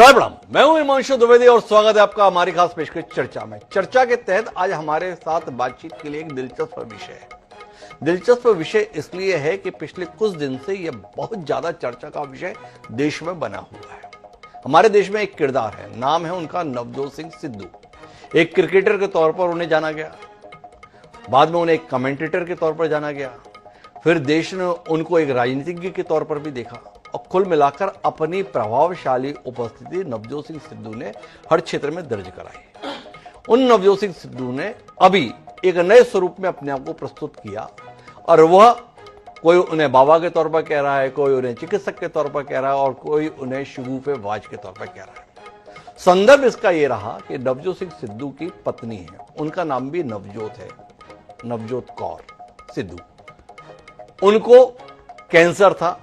जय प्रणाम, मैं हूं हिमांशु द्विवेदी और स्वागत है आपका हमारी खास पेशकश चर्चा में। चर्चा के तहत आज हमारे साथ बातचीत के लिए एक दिलचस्प विषय है। दिलचस्प विषय इसलिए है कि पिछले कुछ दिन से यह बहुत ज्यादा चर्चा का विषय देश में बना हुआ है। हमारे देश में एक किरदार है, नाम है उनका नवजोत सिंह सिद्धू। एक क्रिकेटर के तौर पर उन्हें जाना गया, बाद में उन्हें एक कमेंटेटर के तौर पर जाना गया, फिर देश ने उनको एक राजनीतिज्ञ के तौर पर भी देखा और कुल मिलाकर अपनी प्रभावशाली उपस्थिति नवजोत सिंह सिद्धू ने हर क्षेत्र में दर्ज कराई। उन नवजोत सिंह सिद्धू ने अभी एक नए स्वरूप में अपने आप को प्रस्तुत किया और वह कोई उन्हें बाबा के तौर पर कह रहा है, कोई उन्हें चिकित्सक के तौर पर कह रहा है और कोई उन्हें शगुफेबाज के तौर पर कह रहा है। संदर्भ इसका यह रहा कि नवजोत सिंह सिद्धू की पत्नी है, उनका नाम भी नवजोत है, नवजोत कौर सिद्धू। उनको कैंसर था।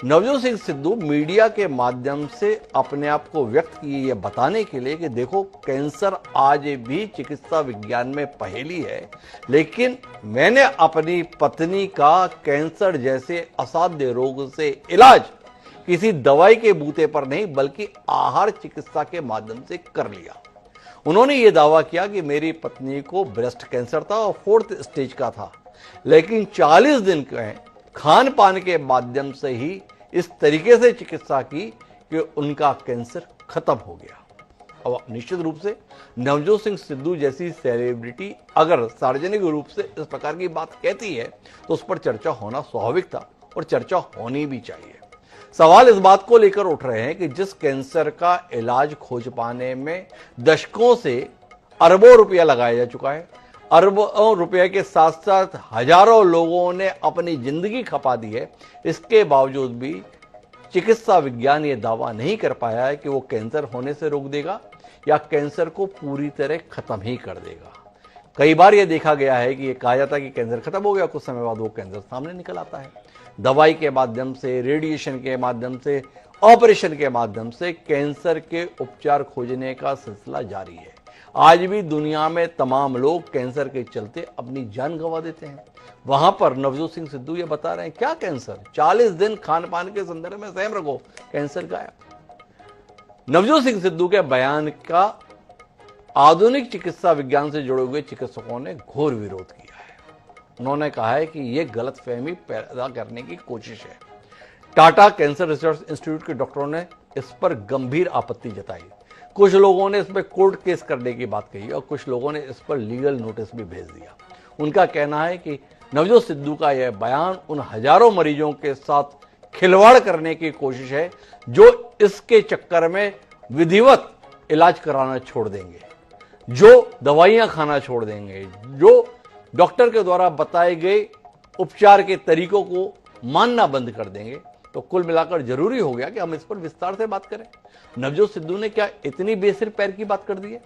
नवजोत सिंह सिद्धू मीडिया के माध्यम से अपने आप को व्यक्त किए यह बताने के लिए कि देखो, कैंसर आज भी चिकित्सा विज्ञान में पहेली है, लेकिन मैंने अपनी पत्नी का कैंसर जैसे असाध्य रोग से इलाज किसी दवाई के बूते पर नहीं बल्कि आहार चिकित्सा के माध्यम से कर लिया। उन्होंने यह दावा किया कि मेरी पत्नी को ब्रेस्ट कैंसर था और 4th स्टेज का था, लेकिन 40 दिन के खान पान के माध्यम से ही इस तरीके से चिकित्सा की कि उनका कैंसर खत्म हो गया। अब निश्चित रूप से नवजोत सिंह सिद्धू जैसी सेलिब्रिटी अगर सार्वजनिक रूप से इस प्रकार की बात कहती है तो उस पर चर्चा होना स्वाभाविक था और चर्चा होनी भी चाहिए। सवाल इस बात को लेकर उठ रहे हैं कि जिस कैंसर का इलाज खोज पाने में दशकों से अरबों रुपया लगाया जा चुका है, अरबों रुपए के साथ साथ हजारों लोगों ने अपनी जिंदगी खपा दी है, इसके बावजूद भी चिकित्सा विज्ञान ये दावा नहीं कर पाया है कि वो कैंसर होने से रोक देगा या कैंसर को पूरी तरह खत्म ही कर देगा। कई बार ये देखा गया है कि ये कहा जाता है कि कैंसर खत्म हो गया, कुछ समय बाद वो कैंसर सामने निकल आता है। दवाई के माध्यम से, रेडिएशन के माध्यम से, ऑपरेशन के माध्यम से कैंसर के उपचार खोजने का सिलसिला जारी है। आज भी दुनिया में तमाम लोग कैंसर के चलते अपनी जान गंवा देते हैं। वहां पर नवजोत सिंह सिद्धू ये बता रहे हैं, क्या कैंसर, 40 दिन खान पान के संदर्भ में सहम रखो, कैंसर गायब। नवजोत सिंह सिद्धू के बयान का आधुनिक चिकित्सा विज्ञान से जुड़े हुए चिकित्सकों ने घोर विरोध किया है। उन्होंने कहा है कि यह गलतफहमी पैदा करने की कोशिश है। टाटा कैंसर रिसर्च इंस्टीट्यूट के डॉक्टरों ने इस पर गंभीर आपत्ति जताई। कुछ लोगों ने इस पर कोर्ट केस करने की बात कही और कुछ लोगों ने इस पर लीगल नोटिस भी भेज दिया। उनका कहना है कि नवजोत सिद्धू का यह बयान उन हजारों मरीजों के साथ खिलवाड़ करने की कोशिश है जो इसके चक्कर में विधिवत इलाज कराना छोड़ देंगे, जो दवाइयां खाना छोड़ देंगे, जो डॉक्टर के द्वारा बताए गए उपचार के तरीकों को मानना बंद कर देंगे। तो कुल मिलाकर जरूरी हो गया कि हम इस पर विस्तार से बात करें। नवजोत सिद्धू ने क्या इतनी बेसिर पैर की बात कर दी है,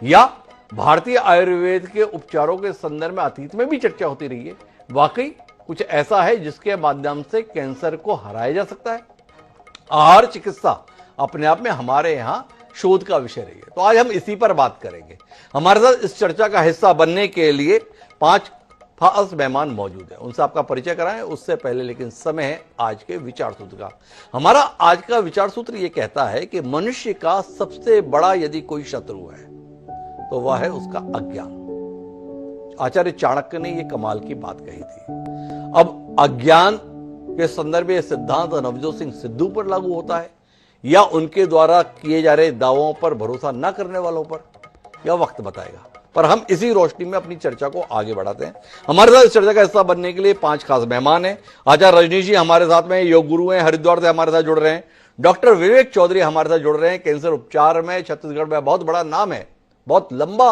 या भारतीय आयुर्वेद के उपचारों के संदर्भ में अतीत में भी चर्चा होती रही है, वाकई कुछ ऐसा है जिसके माध्यम से कैंसर को हराया जा सकता है? आहार चिकित्सा अपने आप में हमारे यहां शोध का विषय रही है, तो आज हम इसी पर बात करेंगे। हमारे साथ इस चर्चा का हिस्सा बनने के लिए 5 खास मेहमान मौजूद है, उनसे आपका परिचय कराएं। उससे पहले लेकिन समय है आज के विचार सूत्र का। हमारा आज का विचार सूत्र यह कहता है कि मनुष्य का सबसे बड़ा यदि कोई शत्रु है तो वह है उसका अज्ञान। आचार्य चाणक्य ने यह कमाल की बात कही थी। अब अज्ञान के संदर्भ में सिद्धांत नवजोत सिंह सिद्धू पर लागू होता है या उनके द्वारा किए जा रहे दावों पर भरोसा न करने वालों पर, यह वक्त बताएगा। पर हम इसी रोशनी में अपनी चर्चा को आगे बढ़ाते हैं। हमारे साथ इस चर्चा का हिस्सा बनने के लिए 5 खास मेहमान हैं। आचार्य रजनीश जी हमारे साथ में योग गुरु हैं, हरिद्वार से हमारे साथ जुड़ रहे हैं। डॉक्टर विवेक चौधरी हमारे साथ जुड़ रहे हैं, कैंसर उपचार में छत्तीसगढ़ में बहुत बड़ा नाम है, बहुत लंबा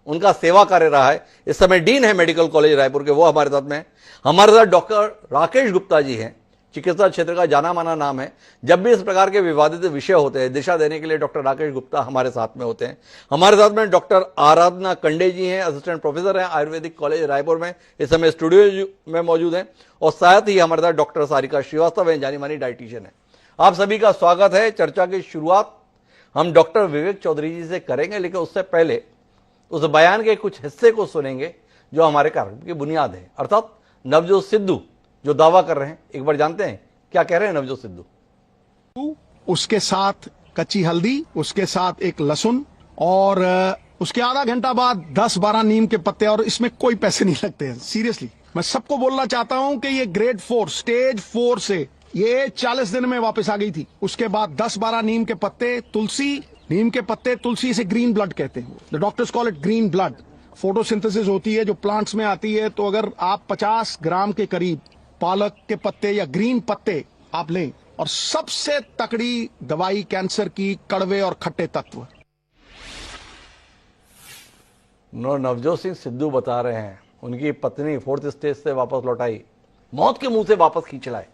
उनका सेवा कार्य रहा है, इस समय डीन है मेडिकल कॉलेज रायपुर के, वो हमारे साथ में है। हमारे साथ डॉक्टर राकेश गुप्ता जी हैं, चिकित्सा क्षेत्र का जाना माना नाम है। जब भी इस प्रकार के विवादित विषय होते हैं, दिशा देने के लिए डॉक्टर राकेश गुप्ता हमारे साथ में होते हैं। हमारे साथ में डॉक्टर आराधना कंडे जी हैं, असिस्टेंट प्रोफेसर हैं आयुर्वेदिक कॉलेज रायपुर में, इस समय स्टूडियो में मौजूद हैं। और साथ ही हमारे साथ डॉक्टर सारिका श्रीवास्तव हैं, जानी मानी डाइटिशियन है। आप सभी का स्वागत है। चर्चा की शुरुआत हम डॉक्टर विवेक चौधरी जी से करेंगे, लेकिन उससे पहले उस बयान के कुछ हिस्से को सुनेंगे जो हमारे कार्यक्रम की बुनियाद है, अर्थात नवजोत सिद्धू जो दावा कर रहे हैं। एक बार जानते हैं क्या कह रहे हैं नवजोत सिद्धू। उसके साथ कच्ची हल्दी, उसके साथ एक लहसुन और उसके आधा घंटा बाद 10-12 नीम के पत्ते। और इसमें कोई पैसे नहीं लगते हैं, सीरियसली। मैं सबको बोलना चाहता हूं कि ये ग्रेड 4 स्टेज 4 से ये 40 दिन में वापस आ गई थी। उसके बाद 10-12 नीम के पत्ते, तुलसी, नीम के पत्ते, तुलसी से ग्रीन ब्लड कहते हैं, the doctors call it green blood. Photosynthesis होती है जो प्लांट्स में आती है। तो अगर आप 50 ग्राम के करीब पालक के पत्ते या ग्रीन पत्ते आप लें, और सबसे तकड़ी दवाई कैंसर की, कड़वे और खट्टे तत्व। नवजोत सिंह सिद्धू बता रहे हैं उनकी पत्नी 4th स्टेज से वापस लौटाई, मौत के मुंह से वापस खींच लाए,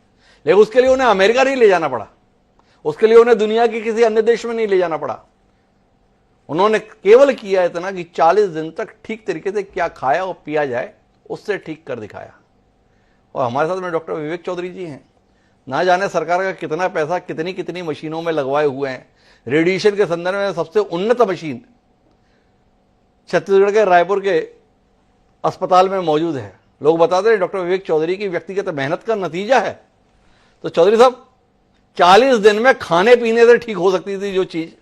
लेकिन उसके लिए उन्हें अमेरिका नहीं ले जाना पड़ा, उसके लिए उन्हें दुनिया के किसी अन्य देश में नहीं ले जाना पड़ा। उन्होंने केवल किया इतना कि 40 दिन तक ठीक तरीके से क्या खाया और पिया जाए उससे ठीक कर दिखाया। और हमारे साथ में डॉक्टर विवेक चौधरी जी हैं। ना जाने सरकार का कितना पैसा कितनी कितनी मशीनों में लगवाए हुए हैं। रेडिएशन के संदर्भ में सबसे उन्नत मशीन छत्तीसगढ़ के रायपुर के अस्पताल में मौजूद है। लोग बताते हैं डॉक्टर विवेक चौधरी की व्यक्तिगत मेहनत का नतीजा है। तो चौधरी साहब, 40 दिन में खाने पीने से ठीक हो सकती थी जो चीज,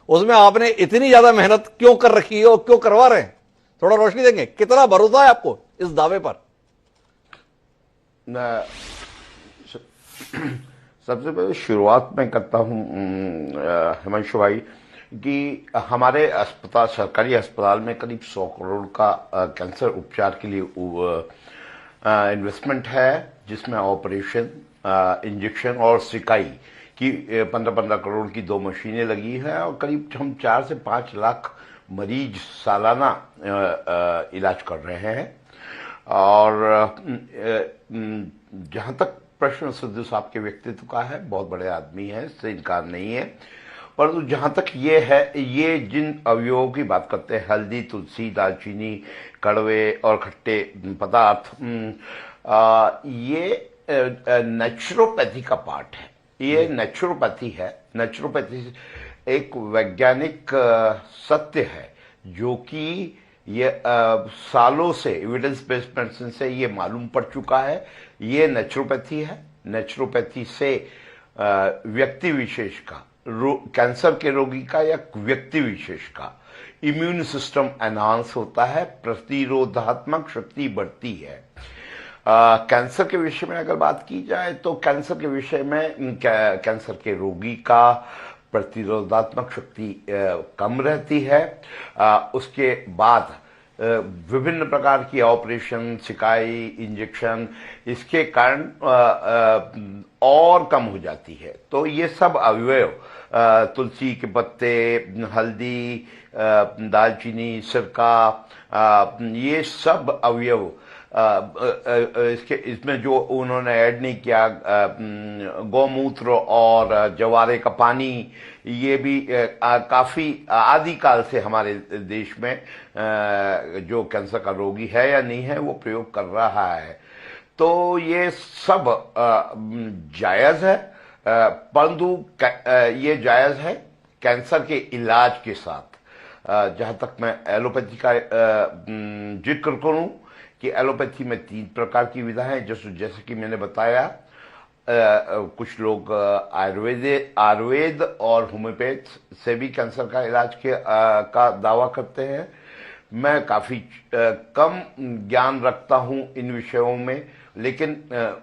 उसमें आपने इतनी ज्यादा मेहनत क्यों कर रखी है और क्यों करवा रहे हैं? थोड़ा रोशनी देंगे, कितना भरोसा है आपको इस दावे पर? सबसे पहले शुरुआत मैं करता हूं हिमांशु भाई कि हमारे अस्पताल, सरकारी अस्पताल में करीब 100 करोड़ का कैंसर उपचार के लिए इन्वेस्टमेंट है, जिसमें ऑपरेशन, इंजेक्शन और सिकाई की 15-15 करोड़ की 2 मशीनें लगी हैं और करीब हम 4 से 5 लाख मरीज सालाना इलाज कर रहे हैं। और जहां तक प्रश्न सिद्धू साहब के व्यक्तित्व का है, बहुत बड़े आदमी है, इससे इनकार नहीं है। परंतु जहां तक ये है, ये जिन अवयवों की बात करते हैं, हल्दी, तुलसी, दालचीनी, कड़वे और खट्टे पदार्थ, ये नेचुरोपैथी का पार्ट है। ये नेचुरोपैथी है। नेचुरोपैथी एक वैज्ञानिक सत्य है जो कि ये सालों से एविडेंस बेस्ड मेडिसिन से ये मालूम पड़ चुका है। ये नेचुरोपैथी है। नेचुरोपैथी से व्यक्ति विशेष का, कैंसर के रोगी का या व्यक्ति विशेष का इम्यून सिस्टम एनहांस होता है, प्रतिरोधात्मक शक्ति बढ़ती है। कैंसर के विषय में अगर बात की जाए तो कैंसर के विषय में कैंसर के रोगी का प्रतिरोधात्मक शक्ति कम रहती है। उसके बाद विभिन्न प्रकार की ऑपरेशन, सिकाई, इंजेक्शन, इसके कारण और कम हो जाती है। तो ये सब अवयव, तुलसी के पत्ते, हल्दी, दालचीनी, सिरका, ये सब अवयव, इसमें जो उन्होंने ऐड नहीं किया, गौमूत्र और जवारे का पानी, ये भी काफी आदिकाल से हमारे देश में जो कैंसर का रोगी है या नहीं है वो प्रयोग कर रहा है। तो ये सब जायज है, परंतु ये जायज है कैंसर के इलाज के साथ। जहां तक मैं एलोपैथी का जिक्र करूं कि एलोपैथी में 3 प्रकार की विधाएं हैं, जैसे कि मैंने बताया। कुछ लोग आयुर्वेद और होम्योपैथ से भी कैंसर का इलाज का दावा करते हैं। मैं काफी कम ज्ञान रखता हूं इन विषयों में, लेकिन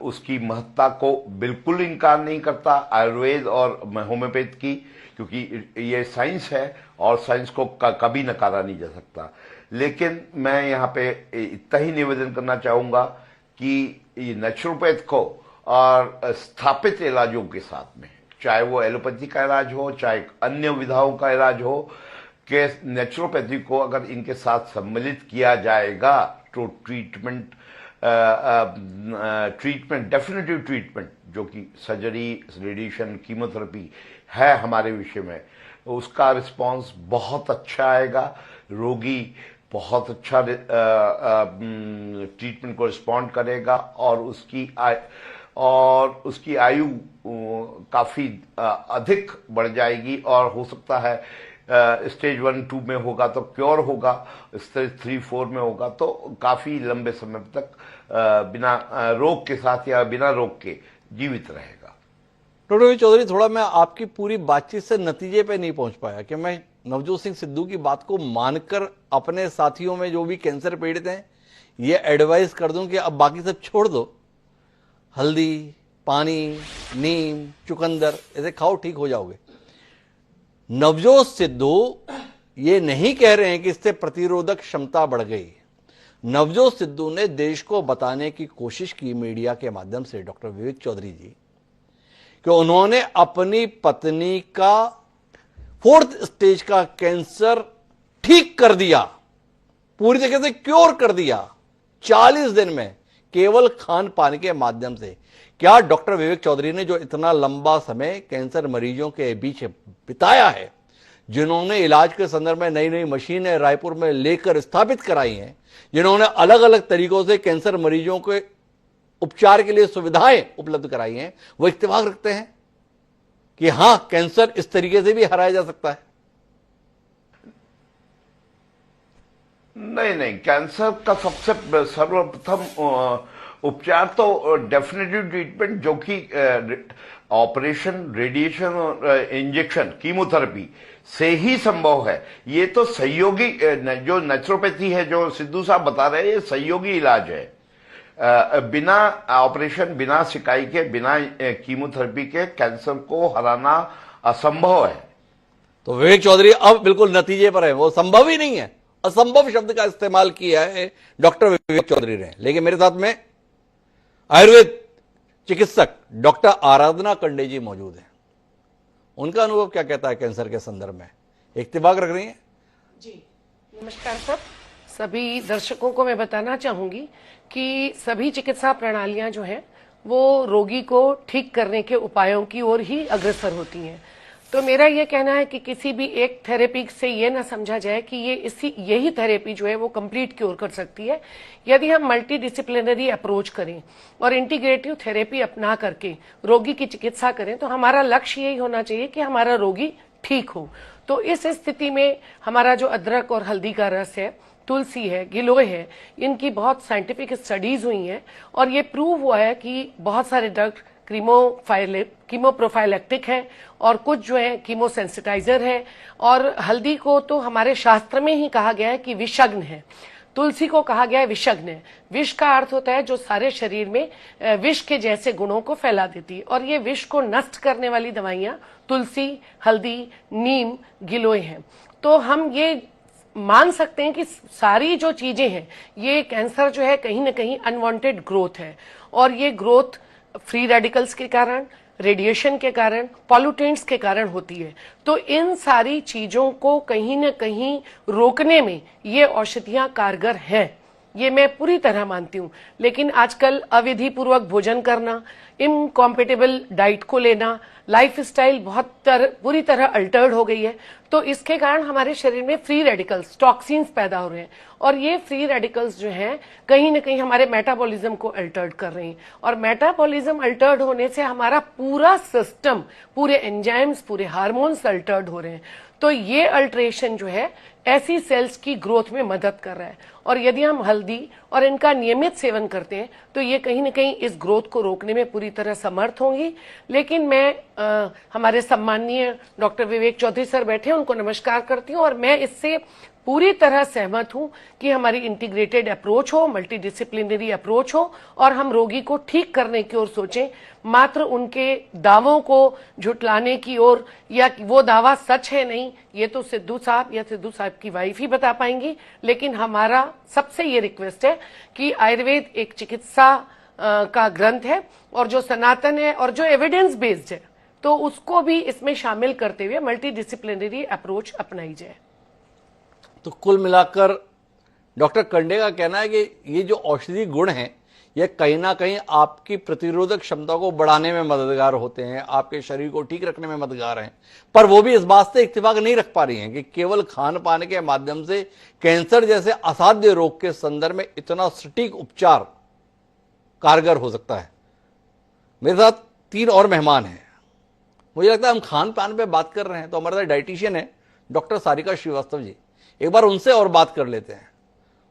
उसकी महत्ता को बिल्कुल इनकार नहीं करता आयुर्वेद और होम्योपैथ की, क्योंकि ये साइंस है और साइंस को कभी नकारा नहीं जा सकता। लेकिन मैं यहाँ पे इतना ही निवेदन करना चाहूंगा कि नेचुरोपैथ को और स्थापित इलाजों के साथ में, चाहे वो एलोपैथी का इलाज हो, चाहे अन्य विधाओं का इलाज हो, कि नेचुरोपैथी को अगर इनके साथ सम्मिलित किया जाएगा तो ट्रीटमेंट, डेफिनेटिव ट्रीटमेंट, जो कि सर्जरी, रेडिएशन, कीमोथेरेपी है हमारे विषय में, उसका रिस्पांस बहुत अच्छा आएगा। रोगी बहुत अच्छा ट्रीटमेंट को रिस्पॉन्ड करेगा और उसकी आयु काफी अधिक बढ़ जाएगी। और हो सकता है स्टेज 1-2 में होगा तो क्योर होगा, स्टेज 3-4 में होगा तो काफी लंबे समय तक बिना रोग के साथ या बिना रोग के जीवित रहेगा। डॉक्टर विवेक चौधरी, थोड़ा मैं आपकी पूरी बातचीत से नतीजे पे नहीं पहुंच पाया कि मैं नवजोत सिंह सिद्धू की बात को मानकर अपने साथियों में जो भी कैंसर पीड़ित हैं ये एडवाइस कर दूं कि अब बाकी सब छोड़ दो, हल्दी, पानी, नीम, चुकंदर ऐसे खाओ, ठीक हो जाओगे। नवजोत सिद्धू ये नहीं कह रहे हैं कि इससे प्रतिरोधक क्षमता बढ़ गई। नवजोत सिद्धू ने देश को बताने की कोशिश की मीडिया के माध्यम से, डॉक्टर विवेक चौधरी जी, कि उन्होंने अपनी पत्नी का 4th स्टेज का कैंसर ठीक कर दिया, पूरी तरीके से क्योर कर दिया 40 दिन में, केवल खान पान के माध्यम से। क्या डॉक्टर विवेक चौधरी ने जो इतना लंबा समय कैंसर मरीजों के बीच बिताया है, जिन्होंने इलाज के संदर्भ में नई नई मशीनें रायपुर में लेकर स्थापित कराई हैं, जिन्होंने अलग अलग तरीकों से कैंसर मरीजों के उपचार के लिए सुविधाएं उपलब्ध कराई हैं, वो इत्तेफाक रखते हैं कि हां, कैंसर इस तरीके से भी हराया जा सकता है? नहीं, कैंसर का सबसे सर्वप्रथम उपचार तो डेफिनेटिव ट्रीटमेंट, जो कि ऑपरेशन, रेडिएशन और इंजेक्शन, कीमोथेरेपी से ही संभव है। ये तो सहयोगी जो नेचुरोपैथी है, जो सिद्धू साहब बता रहे हैं, ये सहयोगी इलाज है। बिना ऑपरेशन, बिना सिकाई के, बिना कीमोथेरेपी के कैंसर को हराना असंभव है। तो विवेक चौधरी अब बिल्कुल नतीजे पर है, वो संभव ही नहीं है, असंभव शब्द का इस्तेमाल किया है डॉक्टर विवेक चौधरी ने। लेकिन मेरे साथ में आयुर्वेद चिकित्सक डॉक्टर आराधना कंडे जी मौजूद हैं। उनका अनुभव क्या कहता है कैंसर के संदर्भ में? इत्तेफाक रख रही हैं? जी नमस्कार सब सभी दर्शकों को मैं बताना चाहूंगी कि सभी चिकित्सा प्रणालियां जो हैं वो रोगी को ठीक करने के उपायों की ओर ही अग्रसर होती हैं। तो मेरा ये कहना है कि किसी भी एक थेरेपी से ये ना समझा जाए कि यही थेरेपी जो है वो कंप्लीट क्योर कर सकती है। यदि हम मल्टी डिसिप्लिनरी अप्रोच करें और इंटीग्रेटिव थेरेपी अपना करके रोगी की चिकित्सा करें तो हमारा लक्ष्य यही होना चाहिए कि हमारा रोगी ठीक हो। तो इस स्थिति में हमारा जो अदरक और हल्दी का रस है, तुलसी है, गिलोय है, इनकी बहुत साइंटिफिक स्टडीज हुई हैं और ये प्रूव हुआ है कि बहुत सारे ड्रग कीमोप्रोफाइलेक्टिक है और कुछ जो है कीमो सेंसिटाइजर है। और हल्दी को तो हमारे शास्त्र में ही कहा गया है कि विषग्न है, तुलसी को कहा गया है विषग्न है। विष का अर्थ होता है जो सारे शरीर में विष के जैसे गुणों को फैला देती है, और ये विष को नष्ट करने वाली दवाइयां तुलसी, हल्दी, नीम, गिलोय हैं। तो हम ये मान सकते हैं कि सारी जो चीजें हैं, ये कैंसर जो है कहीं ना कहीं अनवांटेड ग्रोथ है, और ये ग्रोथ फ्री रेडिकल्स के कारण, रेडिएशन के कारण, पॉल्यूटेंट्स के कारण होती है। तो इन सारी चीजों को कहीं न कहीं रोकने में ये औषधियां कारगर हैं, ये मैं पूरी तरह मानती हूं। लेकिन आजकल अविधि पूर्वक भोजन करना, इनकॉम्पेटेबल डाइट को लेना, लाइफस्टाइल पूरी तरह अल्टर्ड हो गई है। तो इसके कारण हमारे शरीर में फ्री रेडिकल्स, टॉक्सिन्स पैदा हो रहे हैं, और ये फ्री रेडिकल्स जो हैं कहीं ना कहीं हमारे मेटाबॉलिज्म को अल्टर्ड कर रहे हैं। और मेटाबॉलिज्म अल्टर्ड होने से हमारा पूरा सिस्टम, पूरे एंजाइम्स, पूरे हार्मोन्स अल्टर्ड हो रहे हैं। तो ये अल्ट्रेशन जो है ऐसी सेल्स की ग्रोथ में मदद कर रहा है, और यदि हम हल्दी और इनका नियमित सेवन करते हैं तो ये कहीं ना कहीं इस ग्रोथ को रोकने में पूरी तरह समर्थ होंगी। लेकिन मैं हमारे सम्माननीय डॉक्टर विवेक चौधरी सर बैठे हैं, उनको नमस्कार करती हूँ, और मैं इससे पूरी तरह सहमत हूं कि हमारी इंटीग्रेटेड अप्रोच हो, मल्टी डिसिप्लिनरी अप्रोच हो, और हम रोगी को ठीक करने की ओर सोचें, मात्र उनके दावों को झुटलाने की ओर, या वो दावा सच है नहीं ये तो सिद्धू साहब या सिद्धू साहब की वाइफ ही बता पाएंगी। लेकिन हमारा सबसे ये रिक्वेस्ट है कि आयुर्वेद एक चिकित्सा का ग्रंथ है, और जो सनातन है और जो एविडेंस बेस्ड है, तो उसको भी इसमें शामिल करते हुए मल्टी डिसिप्लिनरी अप्रोच अपनाई जाए। तो कुल मिलाकर डॉक्टर कंडे का कहना है कि ये जो औषधि गुण हैं ये कहीं ना कहीं आपकी प्रतिरोधक क्षमता को बढ़ाने में मददगार होते हैं, आपके शरीर को ठीक रखने में मददगार हैं। पर वो भी इस बात से इत्तेफाक नहीं रख पा रही हैं कि केवल खान पान के माध्यम से कैंसर जैसे असाध्य रोग के संदर्भ में इतना सटीक उपचार कारगर हो सकता है। मेरे साथ 3 और मेहमान हैं। मुझे लगता है हम खान पान पे बात कर रहे हैं तो हमारे साथ डाइटिशियन है डॉक्टर सारिका श्रीवास्तव जी, एक बार उनसे और बात कर लेते हैं।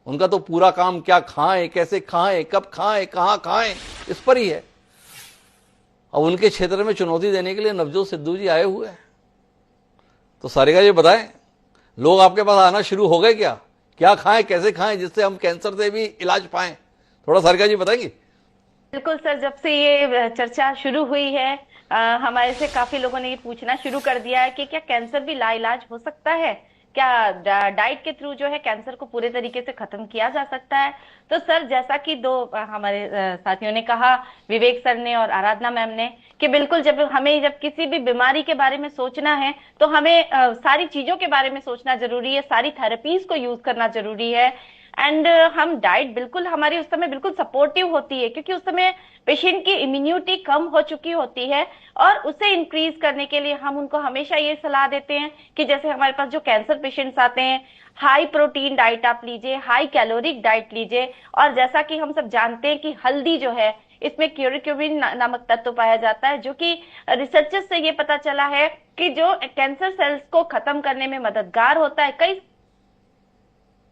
उनका तो पूरा काम क्या खाएं, कैसे खाएं, कब खाएं, कहां खाएं, इस पर ही है। अब उनके क्षेत्र में चुनौती देने के लिए नवजोत सिद्धू जी आए हुए हैं। तो सारिका जी बताएं, लोग आपके पास आना शुरू हो गए क्या? क्या खाएं, कैसे खाएं जिससे हम कैंसर से भी इलाज पाएं? थोड़ा सारिका जी बताएंगी। बिल्कुल सर, जब से ये चर्चा शुरू हुई है हमारे से काफी लोगों ने ये पूछना शुरू कर दिया है कि क्या कैंसर भी लाइलाज हो सकता है, क्या डाइट के थ्रू जो है कैंसर को पूरे तरीके से खत्म किया जा सकता है। तो सर, जैसा कि दो हमारे साथियों ने कहा, विवेक सर ने और आराधना मैम ने, कि बिल्कुल जब किसी भी बीमारी के बारे में सोचना है तो हमें सारी चीजों के बारे में सोचना जरूरी है, सारी थेरेपीज को यूज करना जरूरी है। एंड हम डाइट बिल्कुल हमारी उस समय बिल्कुल सपोर्टिव होती है, क्योंकि उस समय पेशेंट की इम्यूनिटी कम हो चुकी होती है और उसे इंक्रीज करने के लिए हम उनको हमेशा ये सलाह देते हैं कि जैसे हमारे पास जो कैंसर पेशेंट्स आते हैं, हाई प्रोटीन डाइट आप लीजिए, हाई कैलोरिक डाइट लीजिए। और जैसा कि हम सब जानते हैं कि हल्दी जो है, इसमें क्यूरिक्यूमिन नामक तत्व पाया जाता है, जो कि रिसर्चेस से ये पता चला है कि जो कैंसर सेल्स को खत्म करने में मददगार होता है। कई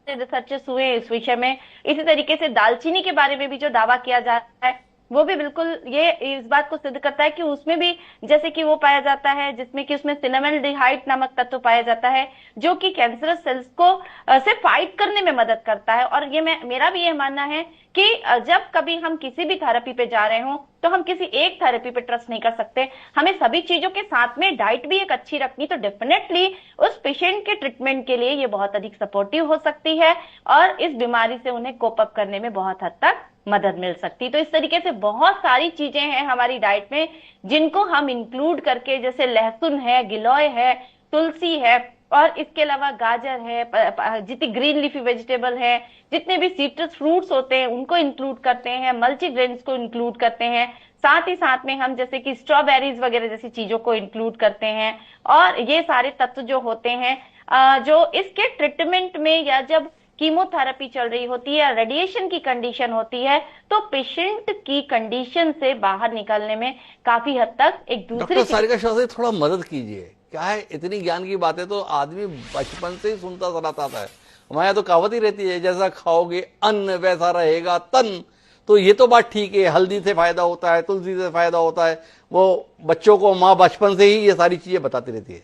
रिसर्चेस हुए इस विषय में। इसी तरीके से दालचीनी के बारे में भी जो दावा किया जा रहा है वो भी बिल्कुल ये इस बात को सिद्ध करता है कि उसमें भी जैसे कि वो पाया जाता है, जिसमें कि उसमें सिनेमल्डिहाइड नामक तत्व पाया जाता है, जो कि कैंसरस सेल्स को से फाइट करने में मदद करता है। और ये मेरा भी ये मानना है कि जब कभी हम किसी भी थेरेपी पे जा रहे हो तो हम किसी एक थेरेपी पे ट्रस्ट नहीं कर सकते, हमें सभी चीजों के साथ में डाइट भी एक अच्छी रखनी, तो डेफिनेटली उस पेशेंट के ट्रीटमेंट के लिए ये बहुत अधिक सपोर्टिव हो सकती है और इस बीमारी से उन्हें कोप अप करने में बहुत हद तक मदद मिल सकती। तो इस तरीके से बहुत सारी चीजें हैं हमारी डाइट में जिनको हम इंक्लूड करके, जैसे लहसुन है, गिलोय है, तुलसी है, और इसके अलावा गाजर है, जितनी ग्रीन लीफी वेजिटेबल है, जितने भी सिट्रस फ्रूट्स होते हैं उनको इंक्लूड करते हैं, मल्टीग्रेन्स को इंक्लूड करते हैं, साथ ही साथ में हम जैसे कि स्ट्रॉबेरीज वगैरह जैसी चीजों को इंक्लूड करते हैं। और ये सारे तत्व जो होते हैं जो इसके ट्रीटमेंट में, या जब कीमोथेरेपी चल रही होती है या रेडिएशन की कंडीशन होती है, तो पेशेंट की कंडीशन से बाहर निकलने में काफी हद तक एक दूसरी। डॉक्टर सारिका शास्त्री थोड़ा मदद कीजिए। क्या है, इतनी ज्ञान की बातें तो आदमी बचपन से ही सुनता चला आता है। हमारे यहाँ तो कहावत ही रहती है, जैसा खाओगे अन्न वैसा रहेगा तन। तो ये तो बात ठीक है, हल्दी से फायदा होता है, तुलसी से फायदा होता है, वो बच्चों को माँ बचपन से ही ये सारी चीजें बताती रहती है।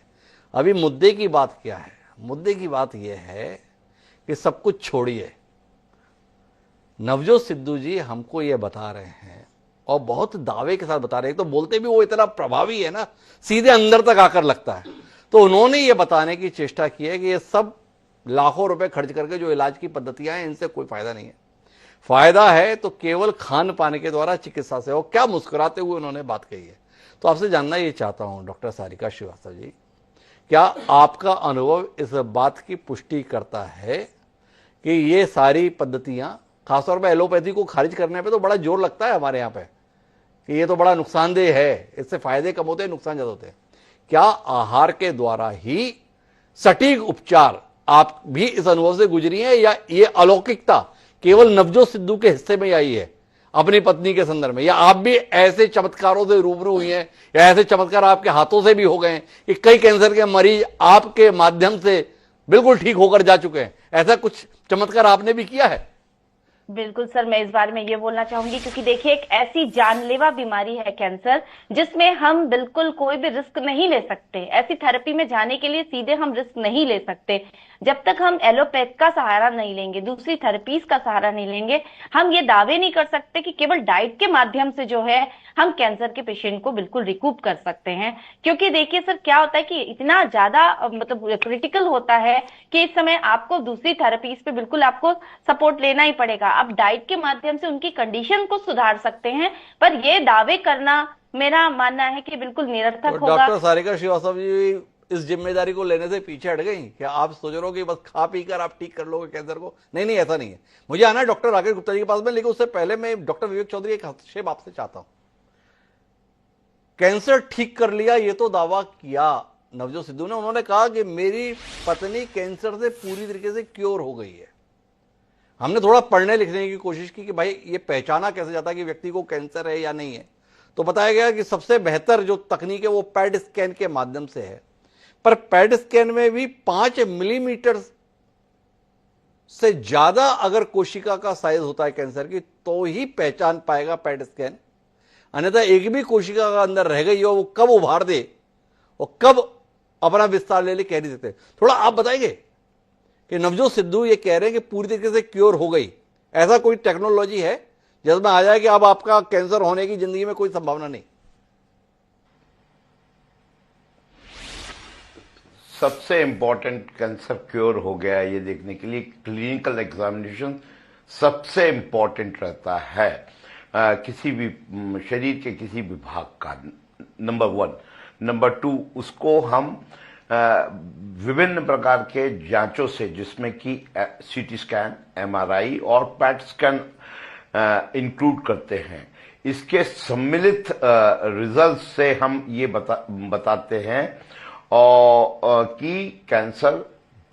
अभी मुद्दे की बात क्या है? मुद्दे की बात यह है कि सब कुछ छोड़िए, नवजोत सिद्धू जी हमको ये बता रहे हैं और बहुत दावे के साथ बता रहे हैं। तो बोलते भी वो इतना प्रभावी है ना, सीधे अंदर तक आकर लगता है। तो उन्होंने ये बताने की चेष्टा की है कि ये सब लाखों रुपए खर्च करके जो इलाज की पद्धतियां हैं, इनसे कोई फायदा नहीं है। फायदा है तो केवल खान पान के द्वारा चिकित्सा से हो। क्या मुस्कुराते हुए उन्होंने बात कही है। तो आपसे जानना ये चाहता हूं डॉक्टर सारिका श्रीवास्तव जी, क्या आपका अनुभव इस बात की पुष्टि करता है कि ये सारी पद्धतियां, खासतौर पर एलोपैथी को खारिज करने पे तो बड़ा जोर लगता है हमारे यहाँ पे कि ये तो बड़ा नुकसानदेह है, इससे फायदे कम होते हैं, नुकसान ज्यादा होते हैं। क्या आहार के द्वारा ही सटीक उपचार, आप भी इस अनुभव से गुजरी हैं, या ये अलौकिकता केवल नवजोत सिद्धू के हिस्से में आई है अपनी पत्नी के संदर्भ में, या आप भी ऐसे चमत्कारों से रूबरू हुई हैं, या ऐसे चमत्कार आपके हाथों से भी हो गए हैं कि कई कैंसर के मरीज आपके माध्यम से बिल्कुल ठीक होकर जा चुके हैं? ऐसा कुछ चमत्कार आपने भी किया है? बिल्कुल सर, मैं इस बारे में ये बोलना चाहूंगी, क्योंकि देखिए एक ऐसी जानलेवा बीमारी है कैंसर, जिसमें हम बिल्कुल कोई भी रिस्क नहीं ले सकते। ऐसी थेरेपी में जाने के लिए सीधे हम रिस्क नहीं ले सकते। जब तक हम एलोपैथ का सहारा नहीं लेंगे, दूसरी थेरेपीज का सहारा नहीं लेंगे, हम ये दावे नहीं कर सकते कि केवल डाइट के माध्यम से जो है हम कैंसर के पेशेंट को बिल्कुल रिकूप कर सकते हैं। क्योंकि देखिए सर, क्या होता है कि इतना ज्यादा मतलब क्रिटिकल होता है कि इस समय आपको दूसरी थेरेपीज पे बिल्कुल आपको सपोर्ट लेना ही पड़ेगा। आप डाइट के माध्यम से उनकी कंडीशन को सुधार सकते हैं, पर ये दावे करना मेरा मानना है कि बिल्कुल निरर्थक होगा। डॉक्टर सारिका श्रीवास्तव जी इस जिम्मेदारी को लेने से पीछे हट गई क्या? आप सोच रहे हो कि बस खा पी कर आप ठीक कर लोगे कैंसर को? नहीं नहीं, ऐसा नहीं है। मुझे आना है डॉक्टर राकेश गुप्ता जी के पास में, लेकिन उससे पहले मैं डॉक्टर विवेक चौधरी एक हस्तक्षेप आपसे चाहता हूं। कैंसर ठीक कर लिया ये तो दावा किया नवजोत सिद्धू ने, उन्होंने कहा कि मेरी पत्नी कैंसर से पूरी तरीके से क्योर हो गई है। हमने थोड़ा पढ़ने लिखने की कोशिश की कि भाई ये पहचाना कैसे जाता है कि व्यक्ति को कैंसर है या नहीं है। तो बताया गया कि सबसे बेहतर जो तकनीक है वो पैड स्कैन के माध्यम से है, पर पैड स्कैन में भी 5 मिलीमीटर से ज्यादा अगर कोशिका का साइज होता है कैंसर की, तो ही पहचान पाएगा पैड स्कैन। अन्यथा एक भी कोशिका का अंदर रह गई हो, वो कब उभार दे और कब अपना विस्तार ले कह नहीं सकते। थोड़ा आप बताएंगे कि नवजोत सिद्धू ये कह रहे हैं कि पूरी तरीके से क्योर हो गई, ऐसा कोई टेक्नोलॉजी है जिसमें आ जाए कि अब आपका कैंसर होने की जिंदगी में कोई संभावना नहीं? सबसे इंपॉर्टेंट कैंसर क्योर हो गया है ये देखने के लिए क्लिनिकल एग्जामिनेशन सबसे इंपॉर्टेंट रहता है किसी भी शरीर के किसी भी भाग का, नंबर 1। नंबर 2, उसको हम विभिन्न प्रकार के जांचों से, जिसमें कि सीटी स्कैन, एमआरआई और पैट स्कैन इंक्लूड करते हैं, इसके सम्मिलित रिजल्ट से हम ये बताते हैं और कि कैंसर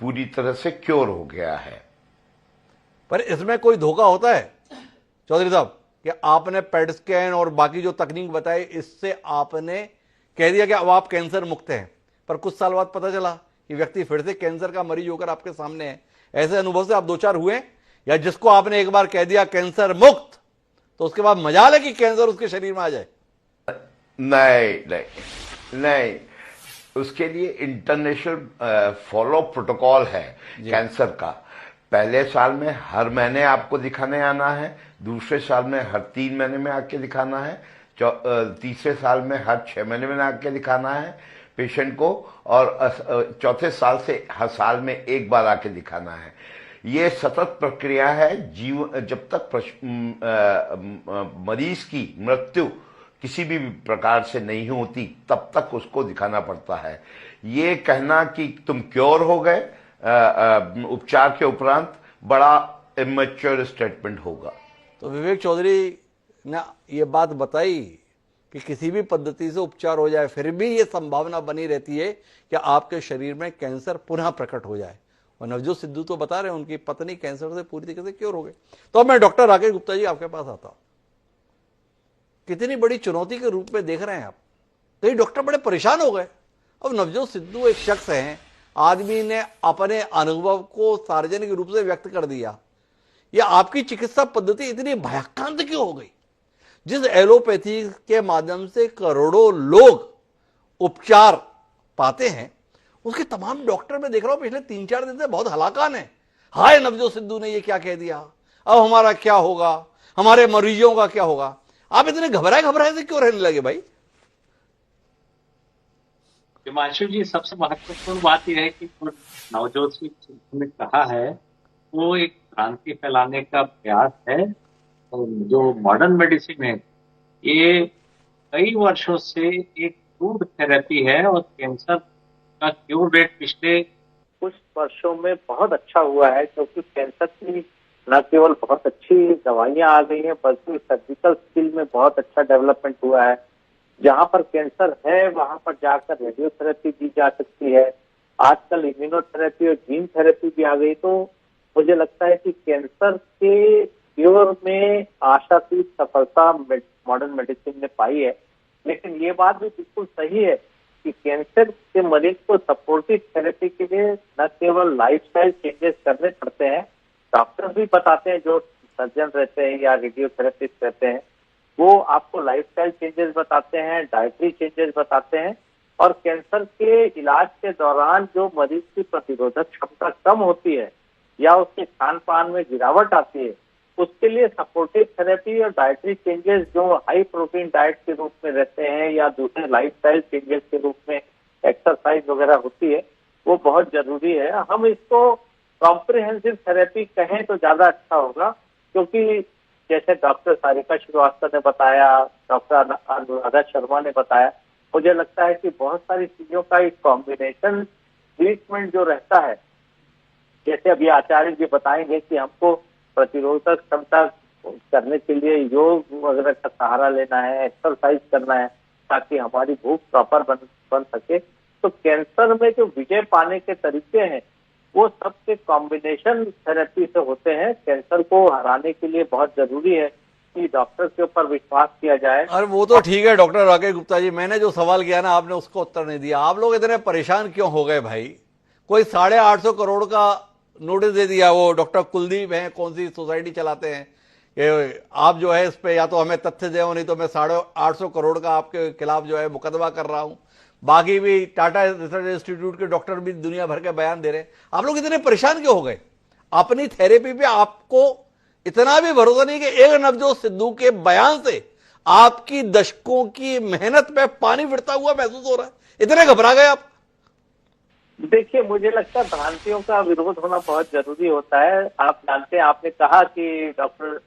पूरी तरह से क्योर हो गया है। पर इसमें कोई धोखा होता है चौधरी साहब कि आपने पेट स्कैन और बाकी जो तकनीक बताई, इससे आपने कह दिया कि अब आप कैंसर मुक्त हैं, पर कुछ साल बाद पता चला कि व्यक्ति फिर से कैंसर का मरीज होकर आपके सामने है। ऐसे अनुभव से आप 2-4 हुए, या जिसको आपने एक बार कह दिया कैंसर मुक्त तो उसके बाद मजाल है कि कैंसर उसके शरीर में आ जाए? नहीं, उसके लिए इंटरनेशनल फॉलो प्रोटोकॉल है कैंसर का। पहले साल में हर महीने आपको दिखाने आना है, दूसरे साल में हर 3 महीने में आके दिखाना है, तीसरे साल में हर 6 महीने में आके दिखाना है पेशेंट को, और चौथे साल से हर साल में एक बार आके दिखाना है। ये सतत प्रक्रिया है। जब तक मरीज की मृत्यु किसी भी प्रकार से नहीं होती तब तक उसको दिखाना पड़ता है। ये कहना कि तुम क्योर हो गए उपचार के उपरांत बड़ा इमेच्योर स्टेटमेंट होगा। तो विवेक चौधरी ने ये बात बताई कि किसी भी पद्धति से उपचार हो जाए फिर भी ये संभावना बनी रहती है कि आपके शरीर में कैंसर पुनः प्रकट हो जाए। और नवजोत सिद्धू तो बता रहे हैं उनकी पत्नी कैंसर से पूरी तरीके से क्योर हो गए। तो अब मैं डॉक्टर राकेश गुप्ता जी आपके पास आता हूं। कितनी बड़ी चुनौती के रूप में देख रहे हैं आप? कई डॉक्टर बड़े परेशान हो गए। अब नवजोत सिद्धू एक शख्स हैं, आदमी ने अपने अनुभव को सार्वजनिक रूप से व्यक्त कर दिया। यह आपकी चिकित्सा पद्धति इतनी भयाक्रांत क्यों हो गई? जिस एलोपैथी के माध्यम से करोड़ों लोग उपचार पाते हैं, उसके तमाम डॉक्टर मैं देख रहा हूं पिछले 3-4 दिन से बहुत हलाकान है। हाय नवजोत सिद्धू ने ये क्या कह दिया, अब हमारा क्या होगा, हमारे मरीजों का क्या होगा? आप इतने घबराए से क्यों रहने लगे भाई? हिमांशु जी, सबसे महत्वपूर्ण बात यह है कि नवजोत सिद्धू ने कहा है वो एक क्रांति फैलाने का प्रयास है। जो मॉडर्न मेडिसिन है ये कई वर्षों से एक प्रूव्ड थेरेपी है और कैंसर का क्योर रेट पिछले कुछ वर्षों में बहुत अच्छा हुआ है, क्योंकि कैंसर की न केवल बहुत अच्छी दवाइयां आ गई हैं बल्कि सर्जिकल स्किल में बहुत अच्छा डेवलपमेंट हुआ है। जहां पर कैंसर है वहां पर जाकर रेडियोथेरेपी दी जा सकती है। आजकल इम्यूनोथेरेपी और जीन थेरेपी भी आ गई। तो मुझे लगता है कि कैंसर के क्योर में आशातीत सफलता मॉडर्न मेडिसिन ने पाई है। लेकिन ये बात भी बिल्कुल सही है कि कैंसर के मरीज को सपोर्टिव थेरेपी के लिए न केवल लाइफस्टाइल चेंजेस करने पड़ते हैं, डॉक्टर्स भी बताते हैं, जो सर्जन रहते हैं या रेडियोथेरेपिस्ट रहते हैं वो आपको लाइफस्टाइल चेंजेस बताते हैं, डाइटरी चेंजेस बताते हैं। और कैंसर के इलाज के दौरान जो मरीज की प्रतिरोधक क्षमता कम होती है या उसके खान पान में गिरावट आती है, उसके लिए सपोर्टिव थेरेपी और डाइटरी चेंजेस जो हाई प्रोटीन डाइट के रूप में रहते हैं या दूसरे लाइफस्टाइल चेंजेस के रूप में एक्सरसाइज वगैरह होती है, वो बहुत जरूरी है। हम इसको कॉम्प्रिहेंसिव थेरेपी कहें तो ज्यादा अच्छा होगा, क्योंकि जैसे डॉक्टर सारिका श्रीवास्तव ने बताया, डॉक्टर अनुराधा शर्मा ने बताया, मुझे लगता है कि बहुत सारी चीजों का एक कॉम्बिनेशन ट्रीटमेंट जो रहता है, जैसे अभी आचार्य जी बताएंगे कि हमको प्रतिरोधक क्षमता करने के लिए योग वगैरह का सहारा लेना है, एक्सरसाइज करना है ताकि हमारी भूख प्रॉपर बन सके। तो कैंसर में जो विजय पाने के तरीके हैं वो सबके कॉम्बिनेशन थेरेपी से होते हैं। कैंसर को हराने के लिए बहुत जरूरी है कि डॉक्टर के ऊपर विश्वास किया जाए। अरे वो तो ठीक है डॉक्टर राकेश गुप्ता जी, मैंने जो सवाल किया ना आपने उसको उत्तर नहीं दिया। आप लोग इतने परेशान क्यों हो गए भाई? कोई 850 करोड़ का नोटिस दे दिया, वो डॉक्टर कुलदीप हैं, कौन सी सोसाइटी चलाते हैं, कि आप जो है इस पे या तो हमें तथ्य दे, नहीं तो मैं 850 करोड़ का आपके खिलाफ जो है मुकदमा कर रहा हूं। बाकी भी टाटा रिसर्च इंस्टीट्यूट के डॉक्टर भी दुनिया भर के बयान दे रहे हैं। आप लोग इतने परेशान क्यों हो गए? अपनी थेरेपी पे आपको इतना भी भरोसा नहीं कि एक नवजोत सिद्धू के बयान से आपकी दशकों की मेहनत पे पानी फिरता हुआ महसूस हो रहा है? इतने घबरा गए आप? देखिए, मुझे लगता है भ्रांतियों का विरोध होना बहुत जरूरी होता है। आप जानते हैं, आपने कहा कि डॉक्टर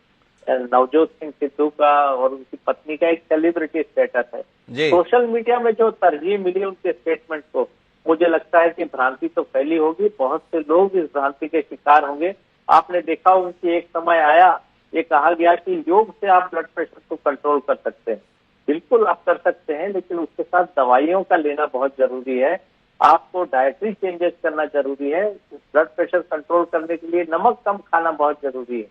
नवजोत सिंह सिद्धू का और उनकी पत्नी का एक सेलिब्रिटी स्टेटस है। सोशल मीडिया में जो तरजीह मिली उनके स्टेटमेंट को, मुझे लगता है कि भ्रांति तो फैली होगी, बहुत से लोग इस भ्रांति के शिकार होंगे। आपने देखा उनकी एक समय आया, ये कहा गया कि योग से आप ब्लड प्रेशर को कंट्रोल कर सकते हैं। बिल्कुल आप कर सकते हैं, लेकिन उसके साथ दवाइयों का लेना बहुत जरूरी है। आपको डाइटरी चेंजेस करना जरूरी है। ब्लड प्रेशर कंट्रोल करने के लिए नमक कम खाना बहुत जरूरी है।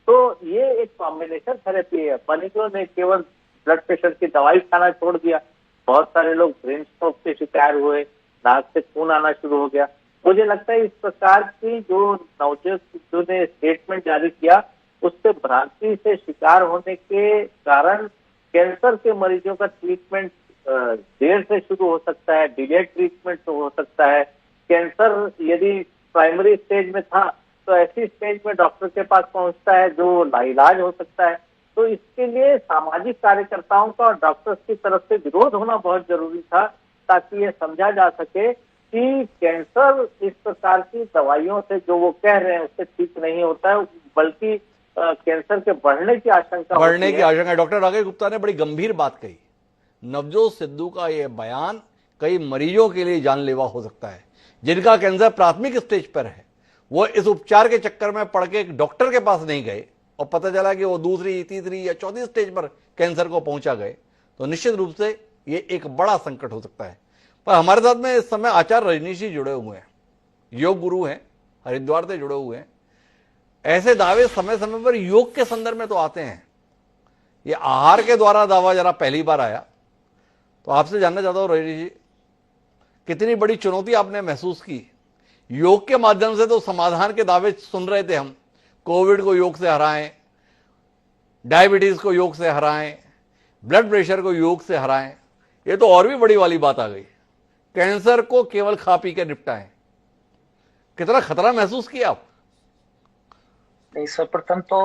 तो ये एक कॉम्बिनेशन थेरेपी है। मरीजों ने केवल ब्लड प्रेशर की दवाई खाना छोड़ दिया, बहुत सारे लोग ब्रेन स्ट्रोक के शिकार हुए, नाक से खून आना शुरू हो गया। मुझे लगता है इस प्रकार की जो नवजोत सिद्धू ने स्टेटमेंट जारी किया, उससे भ्रांति से शिकार होने के कारण कैंसर के मरीजों का ट्रीटमेंट देर से शुरू हो सकता है, डिलेड ट्रीटमेंट हो सकता है। कैंसर यदि प्राइमरी स्टेज में था तो ऐसी स्टेज में डॉक्टर के पास पहुंचता है जो लाइलाज हो सकता है। तो इसके लिए सामाजिक कार्यकर्ताओं का और डॉक्टर्स की तरफ से विरोध होना बहुत जरूरी था, ताकि ये समझा जा सके कि कैंसर इस प्रकार की दवाइयों से जो वो कह रहे हैं उससे ठीक नहीं होता है, बल्कि कैंसर के बढ़ने की आशंका। डॉक्टर राकेश गुप्ता ने बड़ी गंभीर बात कही। नवजोत सिद्धू का यह बयान कई मरीजों के लिए जानलेवा हो सकता है, जिनका कैंसर प्राथमिक स्टेज पर है। वो इस उपचार के चक्कर में पड़ के एक डॉक्टर के पास नहीं गए और पता चला कि वो दूसरी, तीसरी या चौथी स्टेज पर कैंसर को पहुंचा गए, तो निश्चित रूप से ये एक बड़ा संकट हो सकता है। पर हमारे साथ में इस समय आचार्य रजनीश जी जुड़े हुए हैं, योग गुरु हैं, हरिद्वार से जुड़े हुए हैं। ऐसे दावे समय समय पर योग के संदर्भ में तो आते हैं, ये आहार के द्वारा दावा जरा पहली बार आया। तो आपसे जानना चाहता हूं रजनीश जी, कितनी बड़ी चुनौती आपने महसूस की? योग के माध्यम से तो समाधान के दावे सुन रहे थे हम, कोविड को योग से हराएं, डायबिटीज को योग से हराएं, ब्लड प्रेशर को योग से हराएं। ये तो और भी बड़ी वाली बात आ गई, कैंसर को केवल खा पी के निपटाएं। कितना खतरा महसूस किया आप? नहीं, सर्वप्रथम तो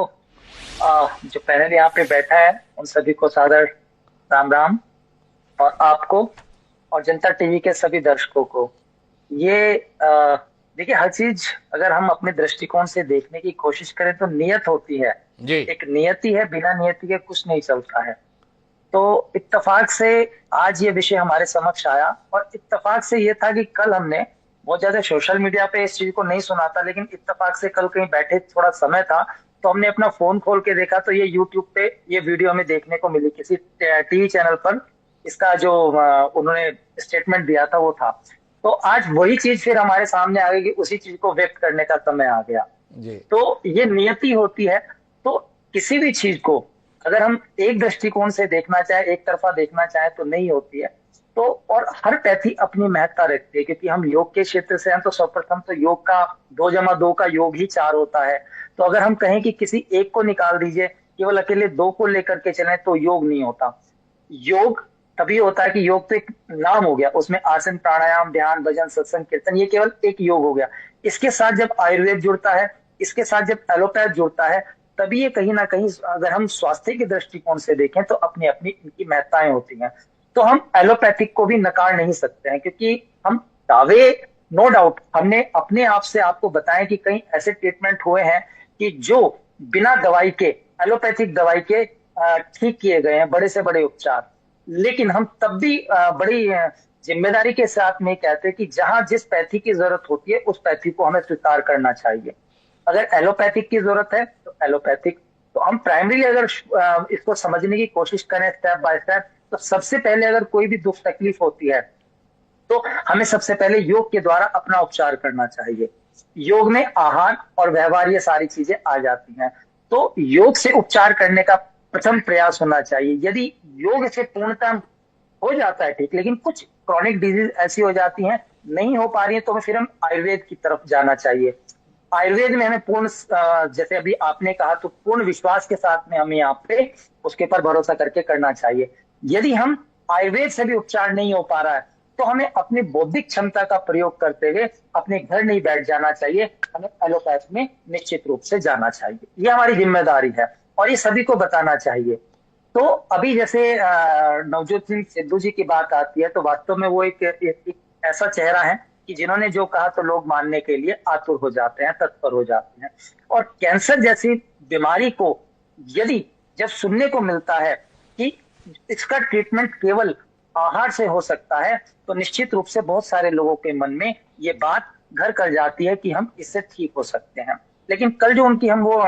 जो पैनल यहाँ पे बैठा है उन सभी को सादर राम राम, और आपको और जनता टीवी के सभी दर्शकों को। ये देखिए, हर चीज अगर हम अपने दृष्टिकोण से देखने की कोशिश करें तो नियत होती है जी। एक नियति है, बिना नियति के कुछ नहीं चलता है। तो इत्तेफाक से आज ये विषय हमारे समक्ष आया, और इत्तेफाक से ये था कि कल हमने बहुत ज्यादा सोशल मीडिया पे इस चीज को नहीं सुना था, लेकिन इत्तेफाक से कल कहीं बैठे थोड़ा समय था तो हमने अपना फोन खोल के देखा तो ये यूट्यूब पे ये वीडियो हमें देखने को मिली, किसी टीवी चैनल पर इसका जो उन्होंने स्टेटमेंट दिया था वो था। तो आज वही चीज फिर हमारे सामने आ गई कि उसी चीज को व्यक्त करने का समय आ गया जी। तो ये नियति होती है। तो किसी भी चीज को अगर हम एक दृष्टिकोण से देखना चाहे, एक तरफा देखना चाहे तो नहीं होती है। तो और हर पैथी अपनी महत्ता रखती है, क्योंकि हम योग के क्षेत्र से हैं तो सर्वप्रथम तो योग का 2+2 का योग ही 4 होता है। तो अगर हम कहें कि किसी एक को निकाल दीजिए, केवल अकेले 2 को लेकर के चलें तो योग नहीं होता। योग तभी होता है कि योग तो एक नाम हो गया, उसमें आसन, प्राणायाम, ध्यान, भजन, सत्संग, कीर्तन, ये केवल एक योग हो गया। इसके साथ जब आयुर्वेद जुड़ता है, इसके साथ जब एलोपैथ जुड़ता है, तभी ये कहीं ना कहीं अगर हम स्वास्थ्य के दृष्टिकोण से देखें तो अपनी अपनी इनकी महत्ताएं होती हैं। तो हम एलोपैथिक को भी नकार नहीं सकते हैं, क्योंकि हम दावे, नो डाउट, हमने अपने आप से आपको बताया कि कई ऐसे ट्रीटमेंट हुए हैं कि जो बिना दवाई के, एलोपैथिक दवाई के ठीक किए गए हैं, बड़े से बड़े उपचार। लेकिन हम तब भी बड़ी जिम्मेदारी के साथ में कहते हैं कि जहां जिस पैथी की जरूरत होती है उस पैथी को हमें स्वीकार करना चाहिए। अगर एलोपैथिक की जरूरत है तो एलोपैथिक। तो हम प्राइमरी अगर इसको समझने की कोशिश करें स्टेप बाय स्टेप, तो सबसे पहले अगर कोई भी दुख तकलीफ होती है तो हमें सबसे पहले योग के द्वारा अपना उपचार करना चाहिए। योग में आहार और व्यवहार ये सारी चीजें आ जाती हैं। तो योग से उपचार करने का प्रथम प्रयास होना चाहिए। यदि योग से पूर्णतः हो जाता है ठीक, लेकिन कुछ क्रॉनिक डिजीज ऐसी हो जाती हैं, नहीं हो पा रही है, तो फिर हम आयुर्वेद की तरफ जाना चाहिए। आयुर्वेद में हमें पूर्ण जैसे अभी आपने कहा, तो पूर्ण विश्वास के साथ में हमें यहाँ पे उसके पर भरोसा करके करना चाहिए। यदि हम आयुर्वेद से भी उपचार नहीं हो पा रहा है तो हमें अपनी बौद्धिक क्षमता का प्रयोग करते हुए अपने घर नहीं बैठ जाना चाहिए, हमें एलोपैथ में निश्चित रूप से जाना चाहिए। ये हमारी जिम्मेदारी है और ये सभी को बताना चाहिए। तो अभी जैसे नवजोत सिंह सिद्धू जी की बात आती है, तो वास्तव में वो एक ऐसा चेहरा है कि जिन्होंने जो कहा तो लोग मानने के लिए आतुर हो जाते हैं, तत्पर हो जाते हैं। और कैंसर जैसी बीमारी को यदि जब सुनने को मिलता है कि इसका ट्रीटमेंट केवल आहार से हो सकता है, तो निश्चित रूप से बहुत सारे लोगों के मन में ये बात घर कर जाती है कि हम इससे ठीक हो सकते हैं। लेकिन कल जो उनकी हम वो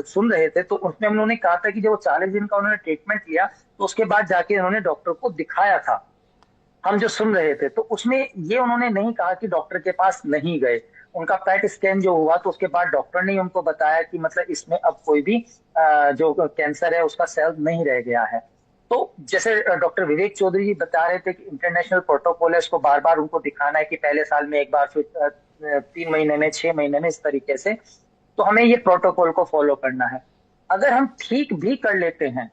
सुन रहे थे, तो उसमें उन्होंने कहा था कि जब 40 दिन का उन्होंने ट्रीटमेंट लिया तो उसके बाद जाके उन्होंने डॉक्टर को दिखाया था। हम जो सुन रहे थे तो उसमें ये उन्होंने नहीं कहा कि डॉक्टर के पास नहीं गए। उनका पेट स्कैन जो हुआ तो उसके बाद डॉक्टर ने उनको बताया कि मतलब इसमें अब कोई भी जो कैंसर है उसका सेल नहीं रह गया है। तो जैसे डॉक्टर विवेक चौधरी जी बता रहे थे कि इंटरनेशनल प्रोटोकॉल है, उसको बार बार उनको दिखाना है कि पहले साल में एक बार, फिर 3 महीने में, 6 महीने में, इस तरीके से। तो हमें ये प्रोटोकॉल को फॉलो करना है। अगर हम ठीक भी कर लेते हैं,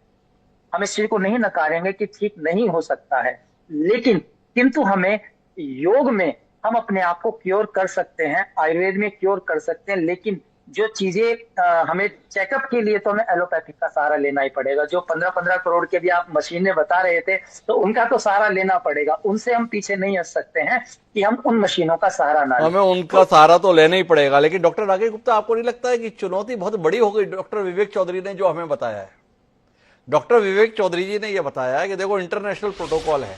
हम इस चीज को नहीं नकारेंगे कि ठीक नहीं हो सकता है, लेकिन किंतु हमें योग में हम अपने आप को क्योर कर सकते हैं, आयुर्वेद में क्योर कर सकते हैं। लेकिन जो चीजें हमें चेकअप के लिए तो हमें एलोपैथिक का सहारा लेना ही पड़ेगा। जो 15-15 करोड़ के भी आप मशीनें बता रहे थे, तो उनका तो सहारा लेना पड़ेगा। उनसे हम पीछे नहीं हट सकते हैं कि हम उन मशीनों का सहारा ना लें। हमें उनका सहारा तो लेना ही पड़ेगा। लेकिन डॉक्टर राकेश गुप्ता, आपको नहीं लगता है कि चुनौती बहुत बड़ी हो गई डॉक्टर विवेक चौधरी ने जो हमें बताया है? डॉक्टर विवेक चौधरी जी ने यह बताया है कि देखो, इंटरनेशनल प्रोटोकॉल है,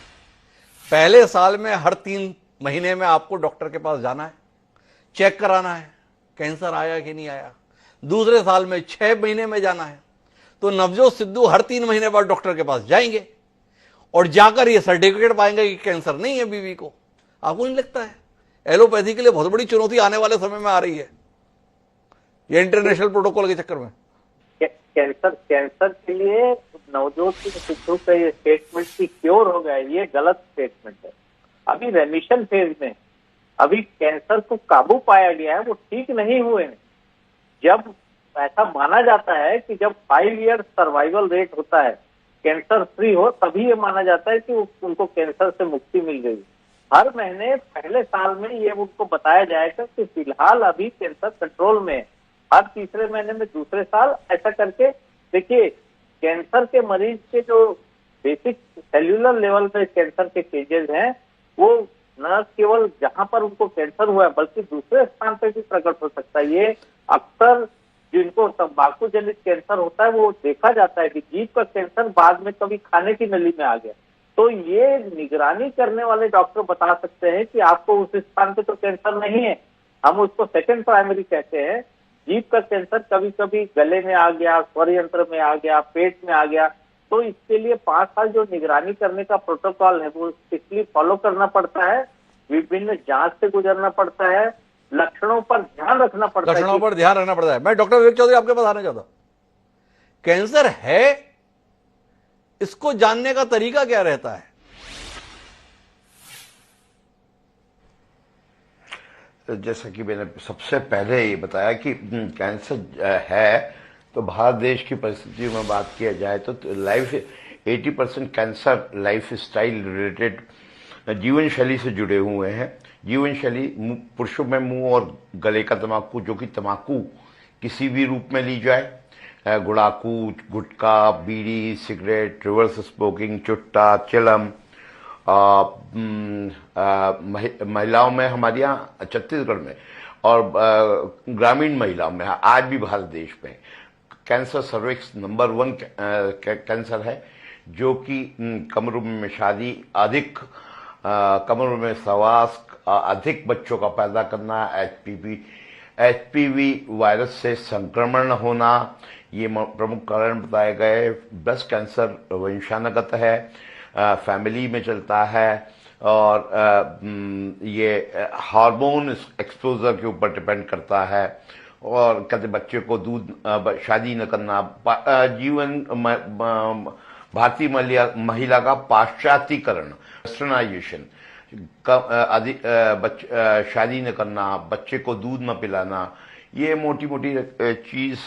पहले साल में हर 3 महीने में आपको डॉक्टर के पास जाना है, चेक कराना है कैंसर आया कि नहीं आया। दूसरे साल में 6 महीने में जाना है। तो नवजोत सिद्धू हर 3 महीने बाद डॉक्टर के पास जाएंगे और जाकर ये सर्टिफिकेट पाएंगे कि कैंसर नहीं है बीवी को। आपको नहीं लगता है एलोपैथी के लिए बहुत बड़ी चुनौती आने वाले समय में आ रही है, ये इंटरनेशनल प्रोटोकॉल के चक्कर में? कैंसर के लिए नवजोत सिंह सिद्धू का ये स्टेटमेंट की क्योर हो गया, ये गलत स्टेटमेंट है। अभी रेमिशन फेज में, अभी कैंसर को काबू पाया गया है, वो ठीक नहीं हुए हैं। जब ऐसा माना जाता है कि जब 5 ईयर सर्वाइवल रेट होता है, कैंसर फ्री हो, तभी ये माना जाता है कि उनको कैंसर से मुक्ति मिल गई। हर महीने पहले साल में ये उनको बताया जाएगा कि फिलहाल अभी कैंसर कंट्रोल में है। हर तीसरे महीने में दूसरे साल, ऐसा करके देखिए, कैंसर के मरीज के जो बेसिक सेल्यूलर लेवल पे कैंसर के स्टेजेस हैं, वो न केवल जहां पर उनको कैंसर हुआ है बल्कि दूसरे स्थान पे भी प्रकट हो सकता है। ये अक्सर जिनको तंबाकू जनित कैंसर होता है, वो देखा जाता है कि जीभ का कैंसर बाद में कभी खाने की नली में आ गया। तो ये निगरानी करने वाले डॉक्टर बता सकते हैं कि आपको उस स्थान पे तो कैंसर नहीं है, हम उसको सेकंड प्राइमरी कहते हैं। जीभ का कैंसर कभी कभी गले में आ गया, स्वर यंत्र में आ गया, पेट में आ गया, तो इसके लिए 5 साल जो निगरानी करने का प्रोटोकॉल है वो स्ट्रिक्टली फॉलो करना पड़ता है। विभिन्न जांच से गुजरना पड़ता है, लक्षणों पर ध्यान रखना पड़ता है। लक्षणों पर ध्यान रखना पड़ता है। मैं डॉक्टर विवेक चौधरी आपके पास आना चाहता हूं, कैंसर है, इसको जानने का तरीका क्या रहता है? जैसा कि मैंने सबसे पहले ये बताया कि कैंसर है, तो भारत देश की परिस्थितियों में बात किया जाए तो life 80% cancer life style related जीवन शैली से जुड़े हुए हैं। जीवन शैली, पुरुषों में मुंह और गले का तंबाकू, जो कि तंबाकू किसी भी रूप में ली जाए, गुड़ाकू, गुटखा, बीड़ी, सिगरेट, रिवर्स स्मोकिंग, चुट्टा, चिलम, महिलाओं में हमारे यहाँ छत्तीसगढ़ में और ग्रामीण महिलाओं में, आज भी भारत देश में कैंसर सर्विक्स नंबर 1 कैंसर है, जो कि कमर में शादी, अधिक कमर में सहवास, अधिक बच्चों का पैदा करना, एचपीवी वायरस से संक्रमण होना, ये प्रमुख कारण बताए गए। ब्रेस्ट कैंसर वंशानुगत है, फैमिली में चलता है और ये हार्मोन एक्सपोजर के ऊपर डिपेंड करता है। और कहते बच्चे को दूध, शादी न करना, जीवन भारतीय महिला का पाश्चात्यकरण, वेस्टर्नाइजेशन, शादी न करना, बच्चे को दूध न पिलाना, ये मोटी मोटी चीज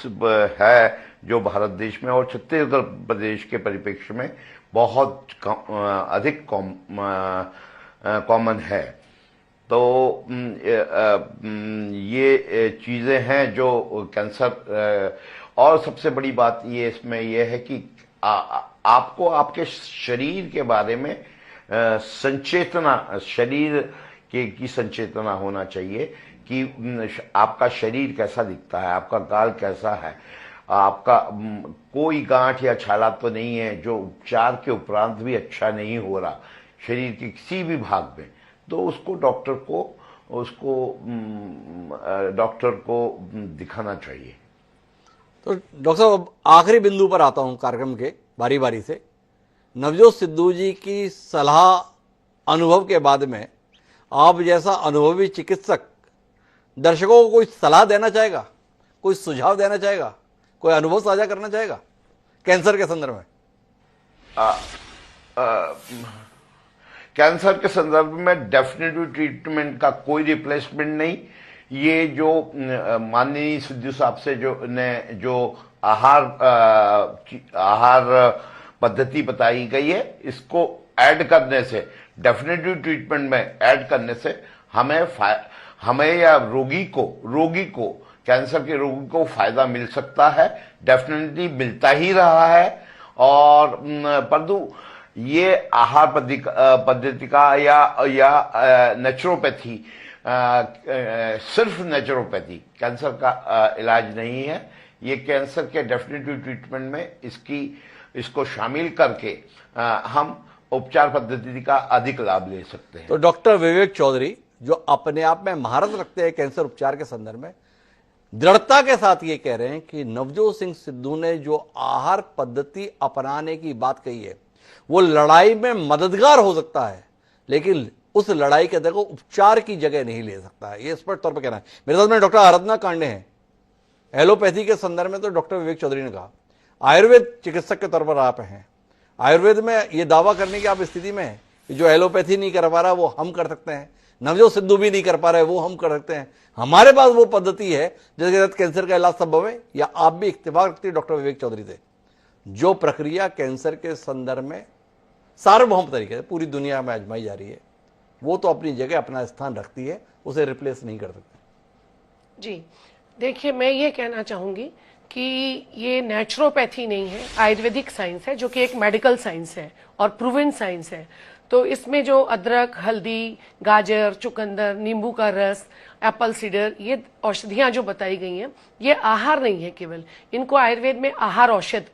है जो भारत देश में और छत्तीसगढ़ प्रदेश के परिप्रेक्ष्य में बहुत अधिक कॉमन है। तो ये चीजें हैं जो कैंसर, और सबसे बड़ी बात ये इसमें यह है कि आपको आपके शरीर के बारे में संचेतना, शरीर की संचेतना होना चाहिए कि आपका शरीर कैसा दिखता है, आपका गाल कैसा है, आपका कोई गांठ या छाला तो नहीं है जो उपचार के उपरांत भी अच्छा नहीं हो रहा शरीर के किसी भी भाग में, तो उसको डॉक्टर को दिखाना चाहिए। तो डॉक्टर साहब, अब आखिरी बिंदु पर आता हूं कार्यक्रम के बारी बारी से। नवजोत सिद्धू जी की सलाह अनुभव के बाद में आप जैसा अनुभवी चिकित्सक दर्शकों को कोई सलाह देना चाहेगा, कोई सुझाव देना चाहेगा, कोई अनुभव साझा करना चाहेगा कैंसर के संदर्भ में? कैंसर के संदर्भ में डेफिनेटिव ट्रीटमेंट का कोई रिप्लेसमेंट नहीं। ये जो माननीय सिद्धू साहब से जो आहार पद्धति बताई गई है, इसको ऐड करने से, डेफिनेटिव ट्रीटमेंट में ऐड करने से हमें या रोगी को कैंसर के रोगी को फायदा मिल सकता है, डेफिनेटली मिलता ही रहा है। और परंतु ये आहार पद्धति का या नेचुरोपैथी, सिर्फ नेचुरोपैथी कैंसर का इलाज नहीं है। ये कैंसर के डेफिनेटिव ट्रीटमेंट में इसको शामिल करके हम उपचार पद्धति का अधिक लाभ ले सकते हैं। तो डॉक्टर विवेक चौधरी, जो अपने आप में महारत रखते हैं कैंसर उपचार के संदर्भ में, दृढ़ता के साथ ये कह रहे हैं कि नवजोत सिंह सिद्धू ने जो आहार पद्धति अपनाने की बात कही है वो लड़ाई में मददगार हो सकता है, लेकिन उस लड़ाई के देखो उपचार की जगह नहीं ले सकता है। ये स्पष्ट तौर पर कहना है। मेरे साथ में डॉक्टर आराधना कांडे हैं। एलोपैथी के संदर्भ में तो डॉक्टर विवेक चौधरी ने कहा, आयुर्वेद चिकित्सक के तौर पर आप हैं, आयुर्वेद में ये दावा करने की आप स्थिति में है कि जो एलोपैथी नहीं कर पा रहा वो हम कर सकते हैं, नवजोत सिद्धू भी नहीं कर पा रहे वो हम कर सकते हैं, हमारे पास वो पद्धति है जिसके तहत कैंसर का इलाज संभव है? या आप भी इत्तेफाक रखती है डॉक्टर विवेक चौधरी से, जो प्रक्रिया कैंसर के संदर्भ में सार्वभौम तरीके से पूरी दुनिया में आजमाई जा रही है वो तो अपनी जगह अपना स्थान रखती है, उसे रिप्लेस नहीं कर सकते? जी देखिए, मैं ये कहना चाहूंगी कि ये नेचुरोपैथी नहीं है, आयुर्वेदिक साइंस है जो कि एक मेडिकल साइंस है और प्रूवन साइंस है। तो इसमें जो अदरक, हल्दी, गाजर, चुकंदर, नींबू का रस, एप्पल सीडर, ये औषधियां जो बताई गई हैं, ये आहार नहीं है केवल, इनको आयुर्वेद में आहार औषध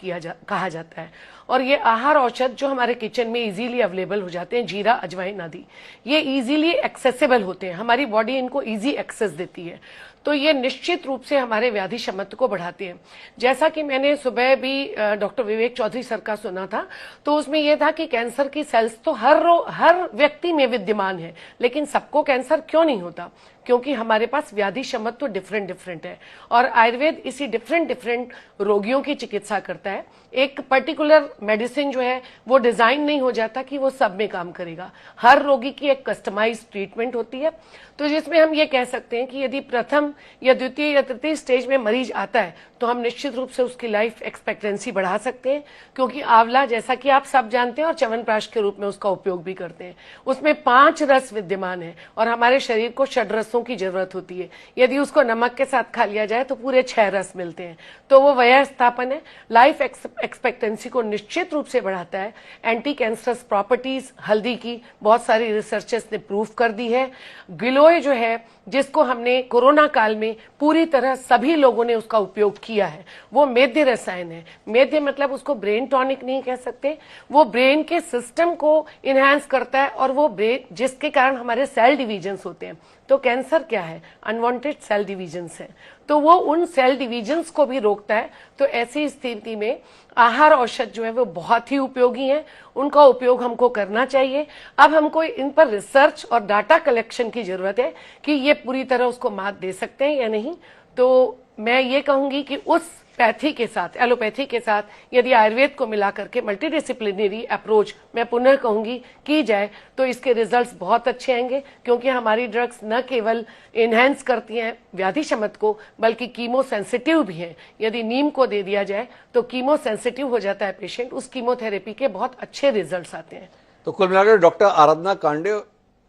कहा जाता है। और ये आहार औषध जो हमारे किचन में इजीली अवेलेबल हो जाते हैं, जीरा, अजवाइन आदि, ये इजीली एक्सेसिबल होते हैं, हमारी बॉडी इनको इजी एक्सेस देती है। तो ये निश्चित रूप से हमारे व्याधि क्षमता को बढ़ाते हैं। जैसा कि मैंने सुबह भी डॉक्टर विवेक चौधरी सर का सुना था, तो उसमें यह था कि कैंसर की सेल्स तो हर व्यक्ति में विद्यमान है, लेकिन सबको कैंसर क्यों नहीं होता? क्योंकि हमारे पास व्याधि क्षमता तो डिफरेंट है और आयुर्वेद इसी डिफरेंट रोगियों की चिकित्सा करता है। एक पर्टिकुलर मेडिसिन जो है वो डिजाइन नहीं हो जाता कि वो सब में काम करेगा, हर रोगी की एक कस्टमाइज्ड ट्रीटमेंट होती है। तो जिसमें हम ये कह सकते हैं कि यदि प्रथम या द्वितीय या तृतीय स्टेज में मरीज आता है तो हम निश्चित रूप से उसकी लाइफ एक्सपेक्टेंसी बढ़ा सकते हैं, क्योंकि आंवला, जैसा कि आप सब जानते हैं और च्यवनप्राश के रूप में उसका उपयोग भी करते हैं, उसमें 5 रस विद्यमान है और हमारे शरीर को 6 रसों की जरूरत होती है। यदि उसको नमक के साथ खा लिया जाए तो पूरे 6 रस मिलते हैं। तो वो व्यवस्थापन है, लाइफ एक्सपेक्टेंसी को निश्चित रूप से बढ़ाता है। एंटी कैंसरस प्रॉपर्टीज हल्दी की बहुत सारी रिसर्चेस ने प्रूव कर दी है। गिलोय जो है, जिसको हमने कोरोना काल में पूरी तरह सभी लोगों ने उसका उपयोग किया है, वो मेद्य रसायन है। मेद्य मतलब उसको ब्रेन टॉनिक नहीं कह सकते, वो ब्रेन के सिस्टम को इनहैंस करता है और वो ब्रेन, जिसके कारण हमारे सेल डिवीजन्स होते हैं। तो कैंसर क्या है? अनवांटेड सेल डिवीजन्स है, तो वो उन सेल डिवीजन्स को भी रोकता है। तो ऐसी स्थिति में आहार औषध जो है वो बहुत ही उपयोगी है, उनका उपयोग हमको करना चाहिए। अब हमको इन पर रिसर्च और डाटा कलेक्शन की जरूरत है कि ये पूरी तरह उसको मात दे सकते हैं या नहीं। तो मैं ये कहूंगी कि उस पैथी के साथ, एलोपैथी के साथ यदि आयुर्वेद को मिला करके मल्टीडिसिप्लिनरी अप्रोच मैं पुनः कहूंगी की जाए तो इसके रिजल्ट्स बहुत अच्छे आएंगे, क्योंकि हमारी ड्रग्स न केवल इनहेंस करती हैं व्याधि शमन को बल्कि कीमो सेंसिटिव भी हैं। यदि नीम को दे दिया जाए तो कीमो सेंसिटिव हो जाता है पेशेंट, उस कीमोथेरेपी के बहुत अच्छे रिजल्ट आते हैं। तो कुल मिलाकर डॉक्टर आराधना कांडे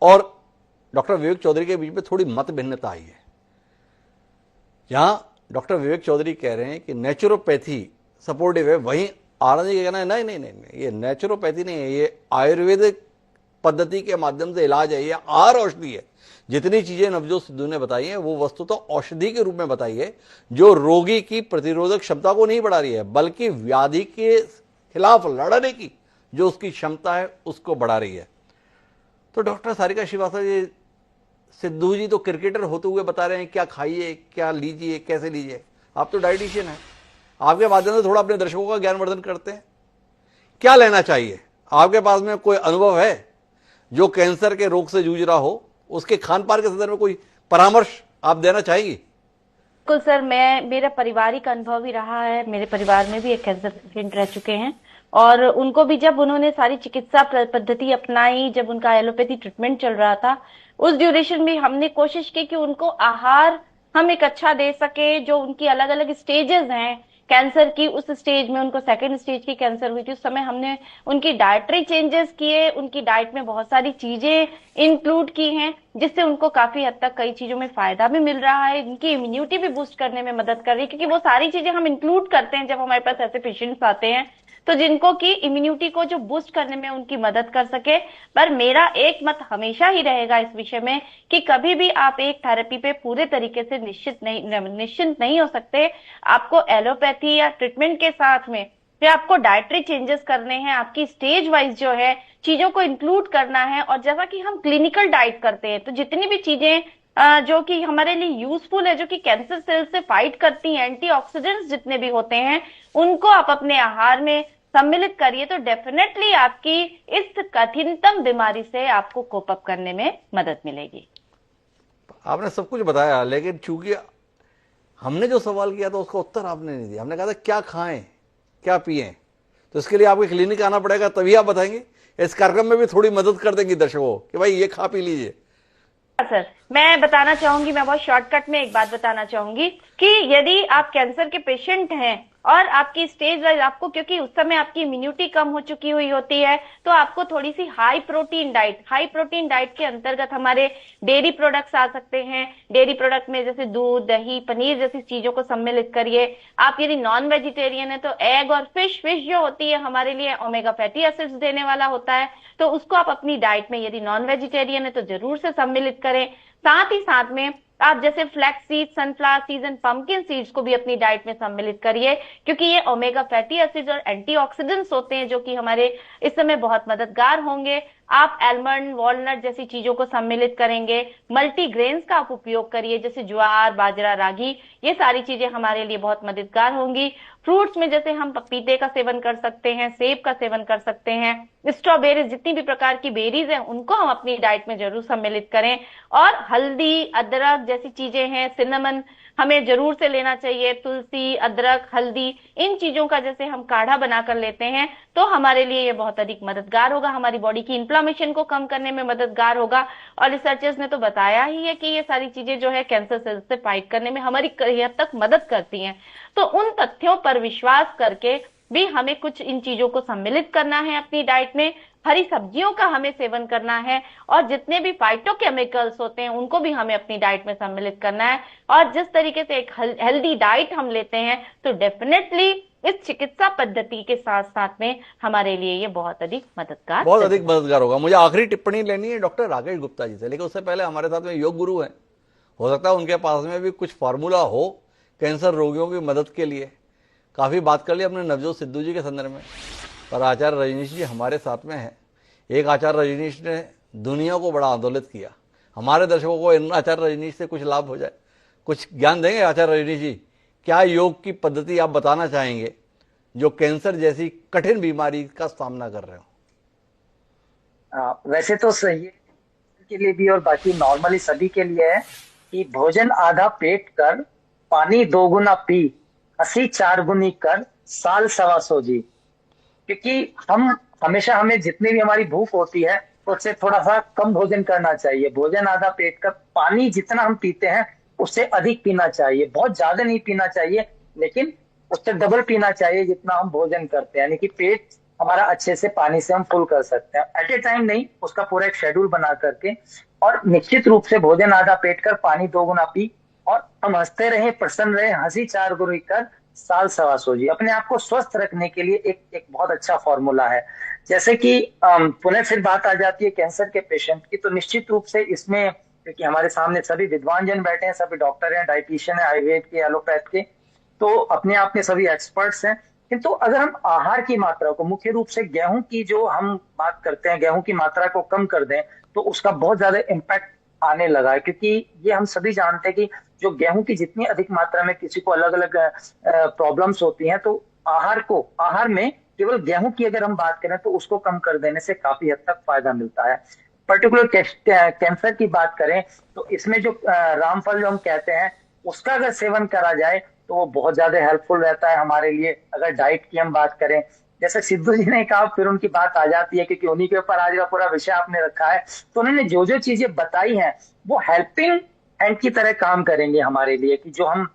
और डॉक्टर विवेक चौधरी के बीच में थोड़ी मत भिन्नता आई है। जहां डॉक्टर विवेक चौधरी कह रहे हैं कि नेचुरोपैथी सपोर्टिव है, वहीं आराधना जी कहना है नहीं नहीं नहीं नहीं, ये नेचुरोपैथी नहीं है, ये आयुर्वेदिक पद्धति के माध्यम से इलाज है, ये आहार औषधि है। जितनी चीजें नवजोत सिद्धू ने बताई हैं वो वस्तु तो औषधि के रूप में बताई है, जो रोगी की प्रतिरोधक क्षमता को नहीं बढ़ा रही है बल्कि व्याधि के खिलाफ लड़ने की जो उसकी क्षमता है उसको बढ़ा रही है। तो डॉक्टर सारिका श्रीवास्तव जी, सिद्धू जी तो क्रिकेटर होते हुए बता रहे हैं क्या खाइए, क्या लीजिए, कैसे लीजिए। आप तो डाइटिशियन हैं, आपके माध्यम से थोड़ा अपने दर्शकों का ज्ञानवर्धन करते हैं। क्या लेना चाहिए? आपके पास में कोई अनुभव है जो कैंसर के रोग से जूझ रहा हो, उसके खान पान के संदर्भ में कोई परामर्श आप देना चाहेंगी? बिल्कुल सर, मेरा पारिवारिक अनुभव ही रहा है। मेरे परिवार में भी एक कैंसर पेशेंट रह चुके हैं और उनको भी जब उन्होंने सारी चिकित्सा पद्धति अपनाई, जब उनका एलोपैथी ट्रीटमेंट चल रहा था, उस ड्यूरेशन में हमने कोशिश की कि उनको आहार हम एक अच्छा दे सके। जो उनकी अलग अलग स्टेजेस हैं कैंसर की, उस स्टेज में उनको सेकंड स्टेज की कैंसर हुई थी, उस समय हमने उनकी डाइटरी चेंजेस किए, उनकी डाइट में बहुत सारी चीजें इंक्लूड की हैं जिससे उनको काफी हद तक कई चीजों में फायदा भी मिल रहा है, उनकी इम्यूनिटी भी बूस्ट करने में मदद कर रही है, क्योंकि वो सारी चीजें हम इंक्लूड करते हैं जब हमारे पास ऐसे पेशेंट्स आते हैं तो जिनको की इम्यूनिटी को जो बूस्ट करने में उनकी मदद कर सके। पर मेरा एक मत हमेशा ही रहेगा इस विषय में कि कभी भी आप एक थेरेपी पे पूरे तरीके से निश्चिंत नहीं हो सकते। आपको एलोपैथी या ट्रीटमेंट के साथ में फिर आपको डाइटरी चेंजेस करने हैं, आपकी स्टेज वाइज जो है चीजों को इंक्लूड करना है। और जैसा कि हम क्लिनिकल डाइट करते हैं तो जितनी भी चीजें जो कि हमारे लिए यूजफुल है, जो कि कैंसर सेल से फाइट करती हैं, एंटीऑक्सीडेंट्स जितने भी होते हैं, उनको आप अपने आहार में सम्मिलित करिए तो डेफिनेटली आपकी इस कठिनतम बीमारी से आपको कोप अप करने में मदद मिलेगी। आपने सब कुछ बताया, लेकिन चूंकि हमने जो सवाल किया था उसका उत्तर आपने नहीं दिया। हमने कहा था क्या खाएं, क्या पिएं, तो इसके लिए आपके क्लिनिक आना पड़ेगा, तभी आप बताएंगे। इस कार्यक्रम में भी थोड़ी मदद कर देंगी दर्शकों कि भाई ये खा पी लीजिए। सर, मैं बताना चाहूंगी, मैं बहुत शॉर्टकट में एक बात बताना चाहूंगी कि यदि आप कैंसर के पेशेंट हैं और आपकी स्टेज वाइज आपको, क्योंकि उस समय आपकी इम्यूनिटी कम हो चुकी हुई होती है, तो आपको थोड़ी सी हाई प्रोटीन डाइट के अंतर्गत हमारे डेयरी प्रोडक्ट्स आ सकते हैं। डेयरी प्रोडक्ट में जैसे दूध, दही, पनीर जैसी चीजों को सम्मिलित करिए। आप यदि नॉन वेजिटेरियन है तो एग और फिश जो होती है हमारे लिए ओमेगा फैटी एसिड्स देने वाला होता है, तो उसको आप अपनी डाइट में यदि नॉन वेजिटेरियन है तो जरूर से सम्मिलित करें। साथ ही साथ में आप जैसे flax seed, sunflower seeds and pumpkin seeds को भी अपनी डाइट में सम्मिलित करिए, क्योंकि ये ओमेगा फैटी एसिड्स और एंटीऑक्सीडेंट्स होते हैं जो कि हमारे इस समय बहुत मददगार होंगे। आप आलमंड, वॉलनट जैसी चीजों को सम्मिलित करेंगे। मल्टीग्रेन्स का आप उपयोग करिए, जैसे ज्वार, बाजरा, रागी, ये सारी चीजें हमारे लिए बहुत मददगार होंगी। फ्रूट्स में जैसे हम पपीते का सेवन कर सकते हैं, सेब का सेवन कर सकते हैं, स्ट्रॉबेरीज, जितनी भी प्रकार की बेरीज हैं उनको हम अपनी डाइट में जरूर सम्मिलित करें। और हल्दी, अदरक जैसी चीजें हैं, सिनेमन हमें जरूर से लेना चाहिए। तुलसी, अदरक, हल्दी, इन चीजों का जैसे हम काढ़ा बनाकर लेते हैं तो हमारे लिए ये बहुत अधिक मददगार होगा, हमारी बॉडी की इन्फ्लामेशन को कम करने में मददगार होगा। और रिसर्चर्स ने तो बताया ही है कि ये सारी चीजें जो है कैंसर सेल्स से फाइट करने में हमारी कई हद तक मदद करती हैं। तो उन तथ्यों पर विश्वास करके भी हमें कुछ इन चीजों को सम्मिलित करना है अपनी डाइट में। हरी सब्जियों का हमें सेवन करना है और जितने भी फाइटोकेमिकल्स होते हैं उनको भी हमें अपनी डाइट में सम्मिलित करना है। और जिस तरीके से एक हेल्दी डाइट हम लेते हैं तो डेफिनेटली इस चिकित्सा पद्धति के साथ साथ में हमारे लिए ये बहुत अधिक मददगार होगा। मुझे आखिरी टिप्पणी लेनी है डॉक्टर राकेश गुप्ता जी से, लेकिन उससे पहले हमारे साथ में योग गुरु हैं, हो सकता है उनके पास में भी कुछ फार्मूला हो कैंसर रोगियों की मदद के लिए। काफी बात कर ली अपने नवजोत सिद्धू जी के संदर्भ में, पर आचार्य रजनीश जी हमारे साथ में है। एक आचार्य रजनीश ने दुनिया को बड़ा आंदोलित किया। हमारे दर्शकों को इन आचार्य रजनीश से कुछ लाभ हो जाए, कुछ ज्ञान देंगे आचार्य रजनीश जी? क्या योग की पद्धति आप बताना चाहेंगे जो कैंसर जैसी कठिन बीमारी का सामना कर रहे हो? वैसे तो सही है के लिए भी और बाकी नॉर्मली सभी के लिए है कि भोजन आधा पेट कर, पानी 2 गुना पी हंसी 4 गुनी कर साल 125 जी। क्योंकि हम हमेशा, हमें जितनी भी हमारी भूख होती है उससे थोड़ा सा कम भोजन करना चाहिए। भोजन आधा पेट का, पानी जितना हम पीते हैं उससे अधिक पीना चाहिए, बहुत ज्यादा नहीं पीना चाहिए, लेकिन उससे डबल पीना चाहिए जितना हम भोजन करते हैं। यानी कि पेट हमारा अच्छे से पानी से हम फुल कर सकते हैं, एट ए टाइम नहीं, उसका पूरा एक शेड्यूल बना करके। और निश्चित रूप से भोजन आधा पेट कर, पानी 2 गुना पी, और हम हंसते रहे, प्रसन्न रहे। हंसी 4 गुनी कर साल 125 जी। अपने आप को स्वस्थ रखने के लिए एक बहुत अच्छा फॉर्मूला है। जैसे कि पुनः फिर बात आ जाती है कैंसर के पेशेंट की, तो निश्चित रूप से इसमें, क्योंकि हमारे सामने सभी विद्वान जन बैठे हैं, सभी डॉक्टर हैं, डाइटिशियन है, आयुर्वेद के, एलोपैथ के, तो अपने आप में सभी एक्सपर्ट्स हैं। किंतु अगर हम आहार की मात्रा को, मुख्य रूप से गेहूं की जो हम बात करते हैं, गेहूं की मात्रा को कम कर दें, तो उसका बहुत ज्यादा इम्पैक्ट आने लगा है। क्योंकि ये हम सभी जानते हैं कि जो गेहूं की जितनी अधिक मात्रा में किसी को अलग अलग प्रॉब्लम्स होती हैं, तो आहार में केवल गेहूं की अगर हम बात करें तो उसको कम कर देने से काफी हद तक फायदा मिलता है। पर्टिकुलर कैंसर की बात करें तो इसमें जो रामफल जो हम कहते हैं, उसका अगर सेवन करा जाए तो वो बहुत ज्यादा हेल्पफुल रहता है हमारे लिए। अगर डाइट की हम बात करें, जैसे सिद्धू जी ने कहा, फिर उनकी बात आ जाती है, क्योंकि उन्हीं के ऊपर आज का पूरा विषय आपने रखा है। तो उन्होंने जो जो चीजें बताई हैं वो हेल्पिंग हैंड की तरह काम करेंगे हमारे लिए, कि जो हम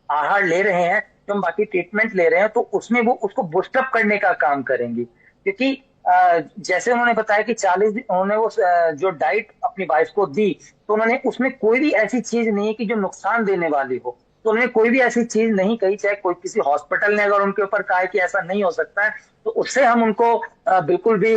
आहार ले रहे हैं, जो हम बाकी ट्रीटमेंट ले रहे हैं, तो उसमें वो उसको बूस्टअप करने का काम करेंगी। क्योंकि जैसे उन्होंने बताया कि 40 दिन उन्होंने वो जो डाइट अपनी वाइफ को दी, तो उन्होंने उसमें कोई भी ऐसी चीज नहीं है कि जो नुकसान देने वाली हो। तो उन्होंने कोई भी ऐसी चीज नहीं कही, चाहे कोई किसी हॉस्पिटल ने अगर उनके ऊपर कहा है कि ऐसा नहीं हो सकता है, तो उससे हम उनको बिल्कुल भी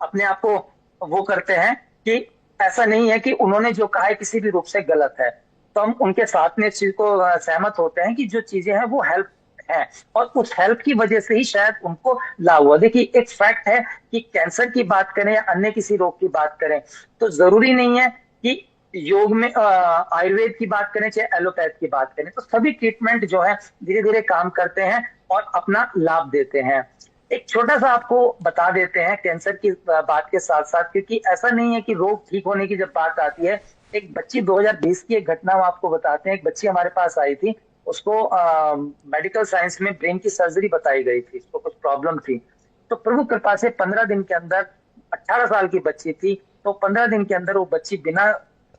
अपने आप को वो करते हैं कि ऐसा नहीं है कि उन्होंने जो कहा है किसी भी रूप से गलत है। तो हम उनके साथ में इस चीज को सहमत होते हैं कि जो चीजें हैं वो हेल्प है, और उस हेल्प की वजह से ही शायद उनको लाभ हुआ। देखिए, एक फैक्ट है कि कैंसर की बात करें या अन्य किसी रोग की बात करें, तो जरूरी नहीं है कि योग में आयुर्वेद की बात करें चाहे एलोपैथ की बात करें, तो सभी ट्रीटमेंट जो है धीरे धीरे काम करते हैं और अपना लाभ देते हैं। एक छोटा सा आपको बता देते हैं कैंसर की बात के साथ साथ, क्योंकि ऐसा नहीं है कि रोग ठीक होने की जब बात आती है। एक बच्ची 2020 की एक घटना हम आपको बताते हैं। एक बच्ची हमारे पास आई थी, उसको मेडिकल साइंस में ब्रेन की सर्जरी बताई गई थी, उसको कुछ प्रॉब्लम थी। तो प्रभु कृपा से 15 दिन के अंदर, 18 साल की बच्ची थी, तो 15 दिन के अंदर वो बच्ची बिना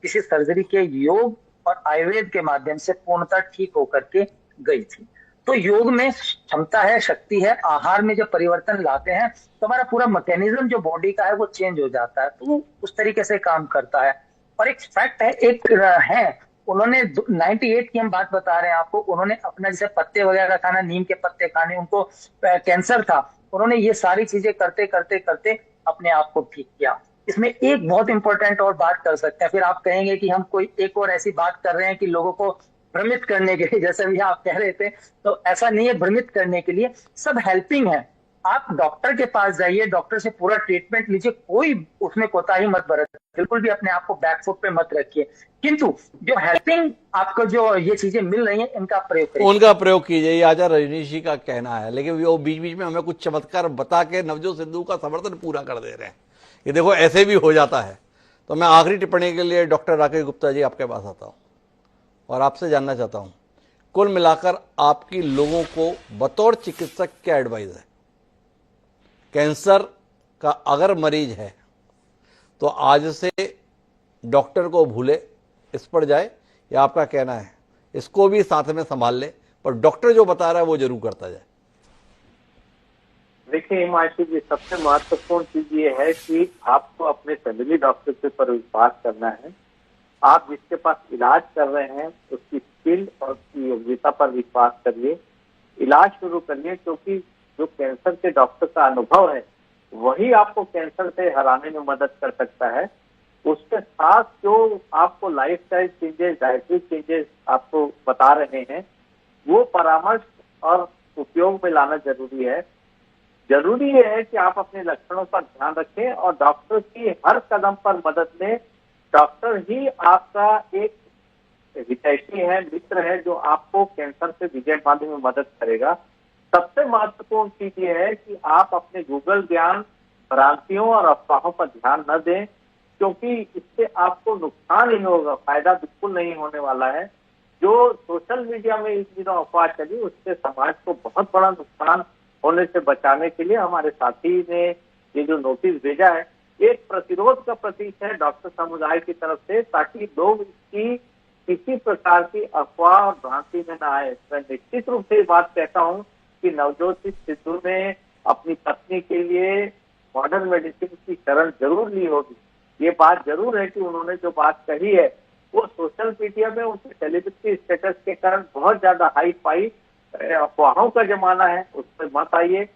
किसी सर्जरी के योग और आयुर्वेद के माध्यम से पूर्णतः ठीक होकर के गई थी। तो योग में क्षमता है, शक्ति है। आहार में जब परिवर्तन लाते हैं तो हमारा पूरा मैकेनिज्म जो बॉडी का है वो चेंज हो जाता है, तो वो उस तरीके से काम करता है। और एक फैक्ट है, एक है, उन्होंने 98 की हम बात बता रहे हैं आपको, उन्होंने अपना जैसे पत्ते वगैरह खाना, नीम के पत्ते खाने, उनको कैंसर था, उन्होंने ये सारी चीजें करते करते करते अपने आप को ठीक किया। इसमें एक बहुत इंपॉर्टेंट और बात कर सकते हैं, फिर आप कहेंगे कि हम कोई एक और ऐसी बात कर रहे हैं कि लोगों को भ्रमित करने के लिए, जैसे भी आप कह रहे थे, तो ऐसा नहीं है। भ्रमित करने के लिए सब हेल्पिंग है। आप डॉक्टर के पास जाइए, डॉक्टर से पूरा ट्रीटमेंट लीजिए, कोई उसमें कोताही मत बरतिए, बिल्कुल भी अपने आप को बैकफुट पे मत रखिए। किंतु जो हेल्पिंग आपको जो ये चीजें मिल रही हैं, इनका प्रयोग करिए, उनका प्रयोग कीजिए, ये आचार्य रजनीश जी का कहना है। लेकिन वो बीच बीच में हमें कुछ चमत्कार बता के नवजोत सिद्धू का समर्थन पूरा कर दे रहे हैं। ये देखो, ऐसे भी हो जाता है। तो मैं आखिरी टिप्पणी के लिए डॉक्टर राकेश गुप्ता जी आपके पास आता हूँ और आपसे जानना चाहता हूँ, कुल मिलाकर आपकी लोगों को बतौर चिकित्सक क्या एडवाइस है? कैंसर का अगर मरीज है तो आज से डॉक्टर को भूले, इस पर जाए, या आपका कहना है इसको भी साथ में संभाल ले, पर डॉक्टर जो बता रहा है वो जरूर करता जाए? देखिए हिमांशु जी, सबसे महत्वपूर्ण चीज ये है कि आपको अपने फैमिली डॉक्टर के ऊपर विश्वास करना है। आप जिसके पास इलाज कर रहे हैं उसकी स्किल और उसकी योग्यता पर विश्वास करिए, इलाज शुरू करिए, क्योंकि जो कैंसर के डॉक्टर का अनुभव है वही आपको कैंसर से हराने में मदद कर सकता है। उसके साथ जो आपको लाइफस्टाइल चेंजेस, डाइटरी चेंजेस आपको बता रहे हैं, वो परामर्श और उपयोग में लाना जरूरी है। जरूरी ये है कि आप अपने लक्षणों पर ध्यान रखें और डॉक्टर की हर कदम पर मदद लें। डॉक्टर ही आपका एक हितैषी है, मित्र है, जो आपको कैंसर से विजय पाने में मदद करेगा। सबसे महत्वपूर्ण चीज ये है कि आप अपने गूगल ज्ञान, भ्रांतियों और अफवाहों पर ध्यान न दें, क्योंकि इससे आपको नुकसान ही होगा, फायदा बिल्कुल नहीं होने वाला है। जो सोशल मीडिया में इन दिनों अफवाह चली उससे समाज को बहुत बड़ा नुकसान होने से बचाने के लिए हमारे साथी ने ये जो नोटिस भेजा है एक प्रतिरोध का प्रतीक है डॉक्टर समुदाय की तरफ से, ताकि लोग इसकी किसी प्रकार की अफवाह और भ्रांति में ना आए। मैं निश्चित रूप से ये बात कहता हूँ कि नवजोत सिंह सिद्धू ने अपनी पत्नी के लिए मॉडर्न मेडिसिन की शरण जरूर ली होगी। ये बात जरूर है कि उन्होंने जो बात कही है वो सोशल मीडिया में उनके सेलिब्रिटी स्टेटस के कारण बहुत ज्यादा हाइप पाई। अफवाहों का जमाना है, उस पर मत आइए।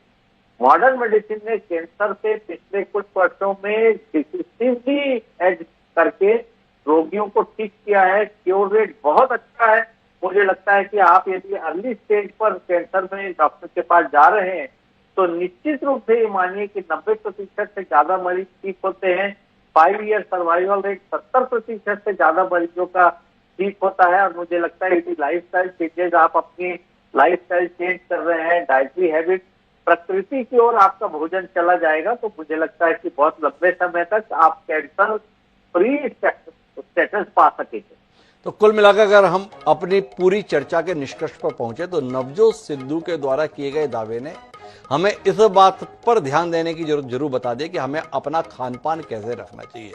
मॉडर्न मेडिसिन ने कैंसर से पिछले कुछ वर्षों में डिसिसिवली एज करके रोगियों को ठीक किया है। क्योर रेट बहुत अच्छा है। मुझे लगता है कि आप यदि अर्ली स्टेज पर कैंसर में डॉक्टर के पास जा रहे हैं तो निश्चित रूप से ये मानिए कि 90% से ज्यादा मरीज ठीक होते हैं। 5 ईयर सर्वाइवल रेट 70% से ज्यादा मरीजों का ठीक होता है। और मुझे लगता है कि लाइफस्टाइल चेंजेस, आप अपनी लाइफस्टाइल चेंज कर रहे हैं, डाइटरी हैबिट, प्रकृति की ओर आपका भोजन चला जाएगा, तो मुझे लगता है कि बहुत लंबे समय तक आप कैंसर फ्री स्टेटस पा सकेंगे। तो कुल मिलाकर अगर हम अपनी पूरी चर्चा के निष्कर्ष पर पहुंचे तो नवजोत सिद्धू के द्वारा किए गए दावे ने हमें इस बात पर ध्यान देने की जरूरत जरूर बता दी कि हमें अपना खान पान कैसे रखना चाहिए।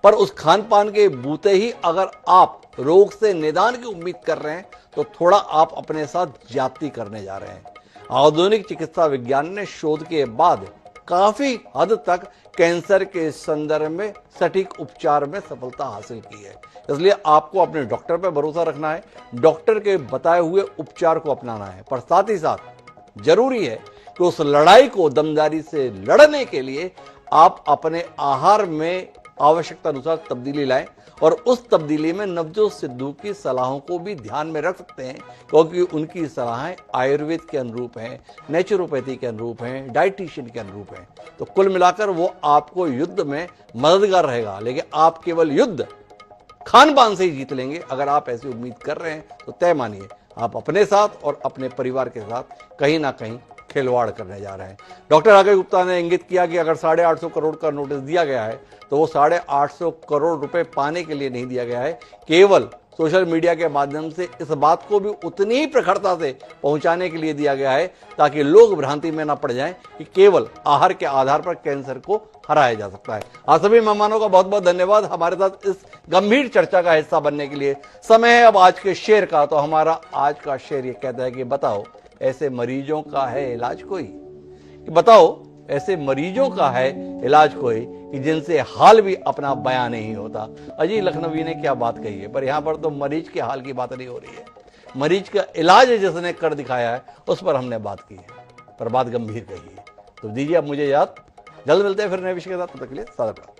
पर उस खान पान के बूते ही अगर आप रोग से निदान की उम्मीद कर रहे हैं तो थोड़ा आप अपने साथ ज्यादती करने जा रहे हैं। आधुनिक चिकित्सा विज्ञान ने शोध के बाद काफी हद तक कैंसर के संदर्भ में सटीक उपचार में सफलता हासिल की है। इसलिए आपको अपने डॉक्टर पर भरोसा रखना है, डॉक्टर के बताए हुए उपचार को अपनाना है। पर साथ ही साथ जरूरी है कि उस लड़ाई को दमदारी से लड़ने के लिए आप अपने आहार में आवश्यकता अनुसार तब्दीली लाएं और उस तब्दीली में नवजोत सिद्धू की सलाहों को भी ध्यान में रख सकते हैं, क्योंकि उनकी सलाहें आयुर्वेद के अनुरूप हैं, नेचुरोपैथी के अनुरूप हैं, डाइटिशियन के अनुरूप हैं। तो कुल मिलाकर वो आपको युद्ध में मददगार रहेगा, लेकिन आप केवल युद्ध खान पान से ही जीत लेंगे। अगर आप ऐसी उम्मीद कर रहे हैं तो तय मानिए आप अपने साथ और अपने परिवार के साथ कहीं ना कहीं खिलवाड़ करने जा रहे हैं। डॉक्टर आगे गुप्ता ने इंगित किया कि अगर 850 करोड़ का नोटिस दिया गया है तो वो 850 करोड़ रुपए पाने के लिए नहीं दिया गया है, केवल सोशल मीडिया के माध्यम से इस बात को भी उतनी ही प्रखरता से पहुंचाने के लिए दिया गया है ताकि लोग भ्रांति में न पड़ जाएं कि केवल आहार के आधार पर कैंसर को हराया जा सकता है। आप सभी मेहमानों का बहुत बहुत धन्यवाद हमारे साथ इस गंभीर चर्चा का हिस्सा बनने के लिए। समय है अब आज के शेर का। तो हमारा आज का शेर ये कहता है कि बताओ ऐसे मरीजों का है इलाज कोई, कि बताओ ऐसे मरीजों का है इलाज कोई कि जिनसे हाल भी अपना बयां नहीं होता। अजय लखनवी ने क्या बात कही है, पर यहां पर तो मरीज के हाल की बात नहीं हो रही है, मरीज का इलाज जिसने कर दिखाया है उस पर हमने बात की है, पर बात गंभीर कही है। तो दीजिए अब मुझे याद, जल्द मिलते हैं फिर नए विषय के साथ, तब तक के लिए सादर।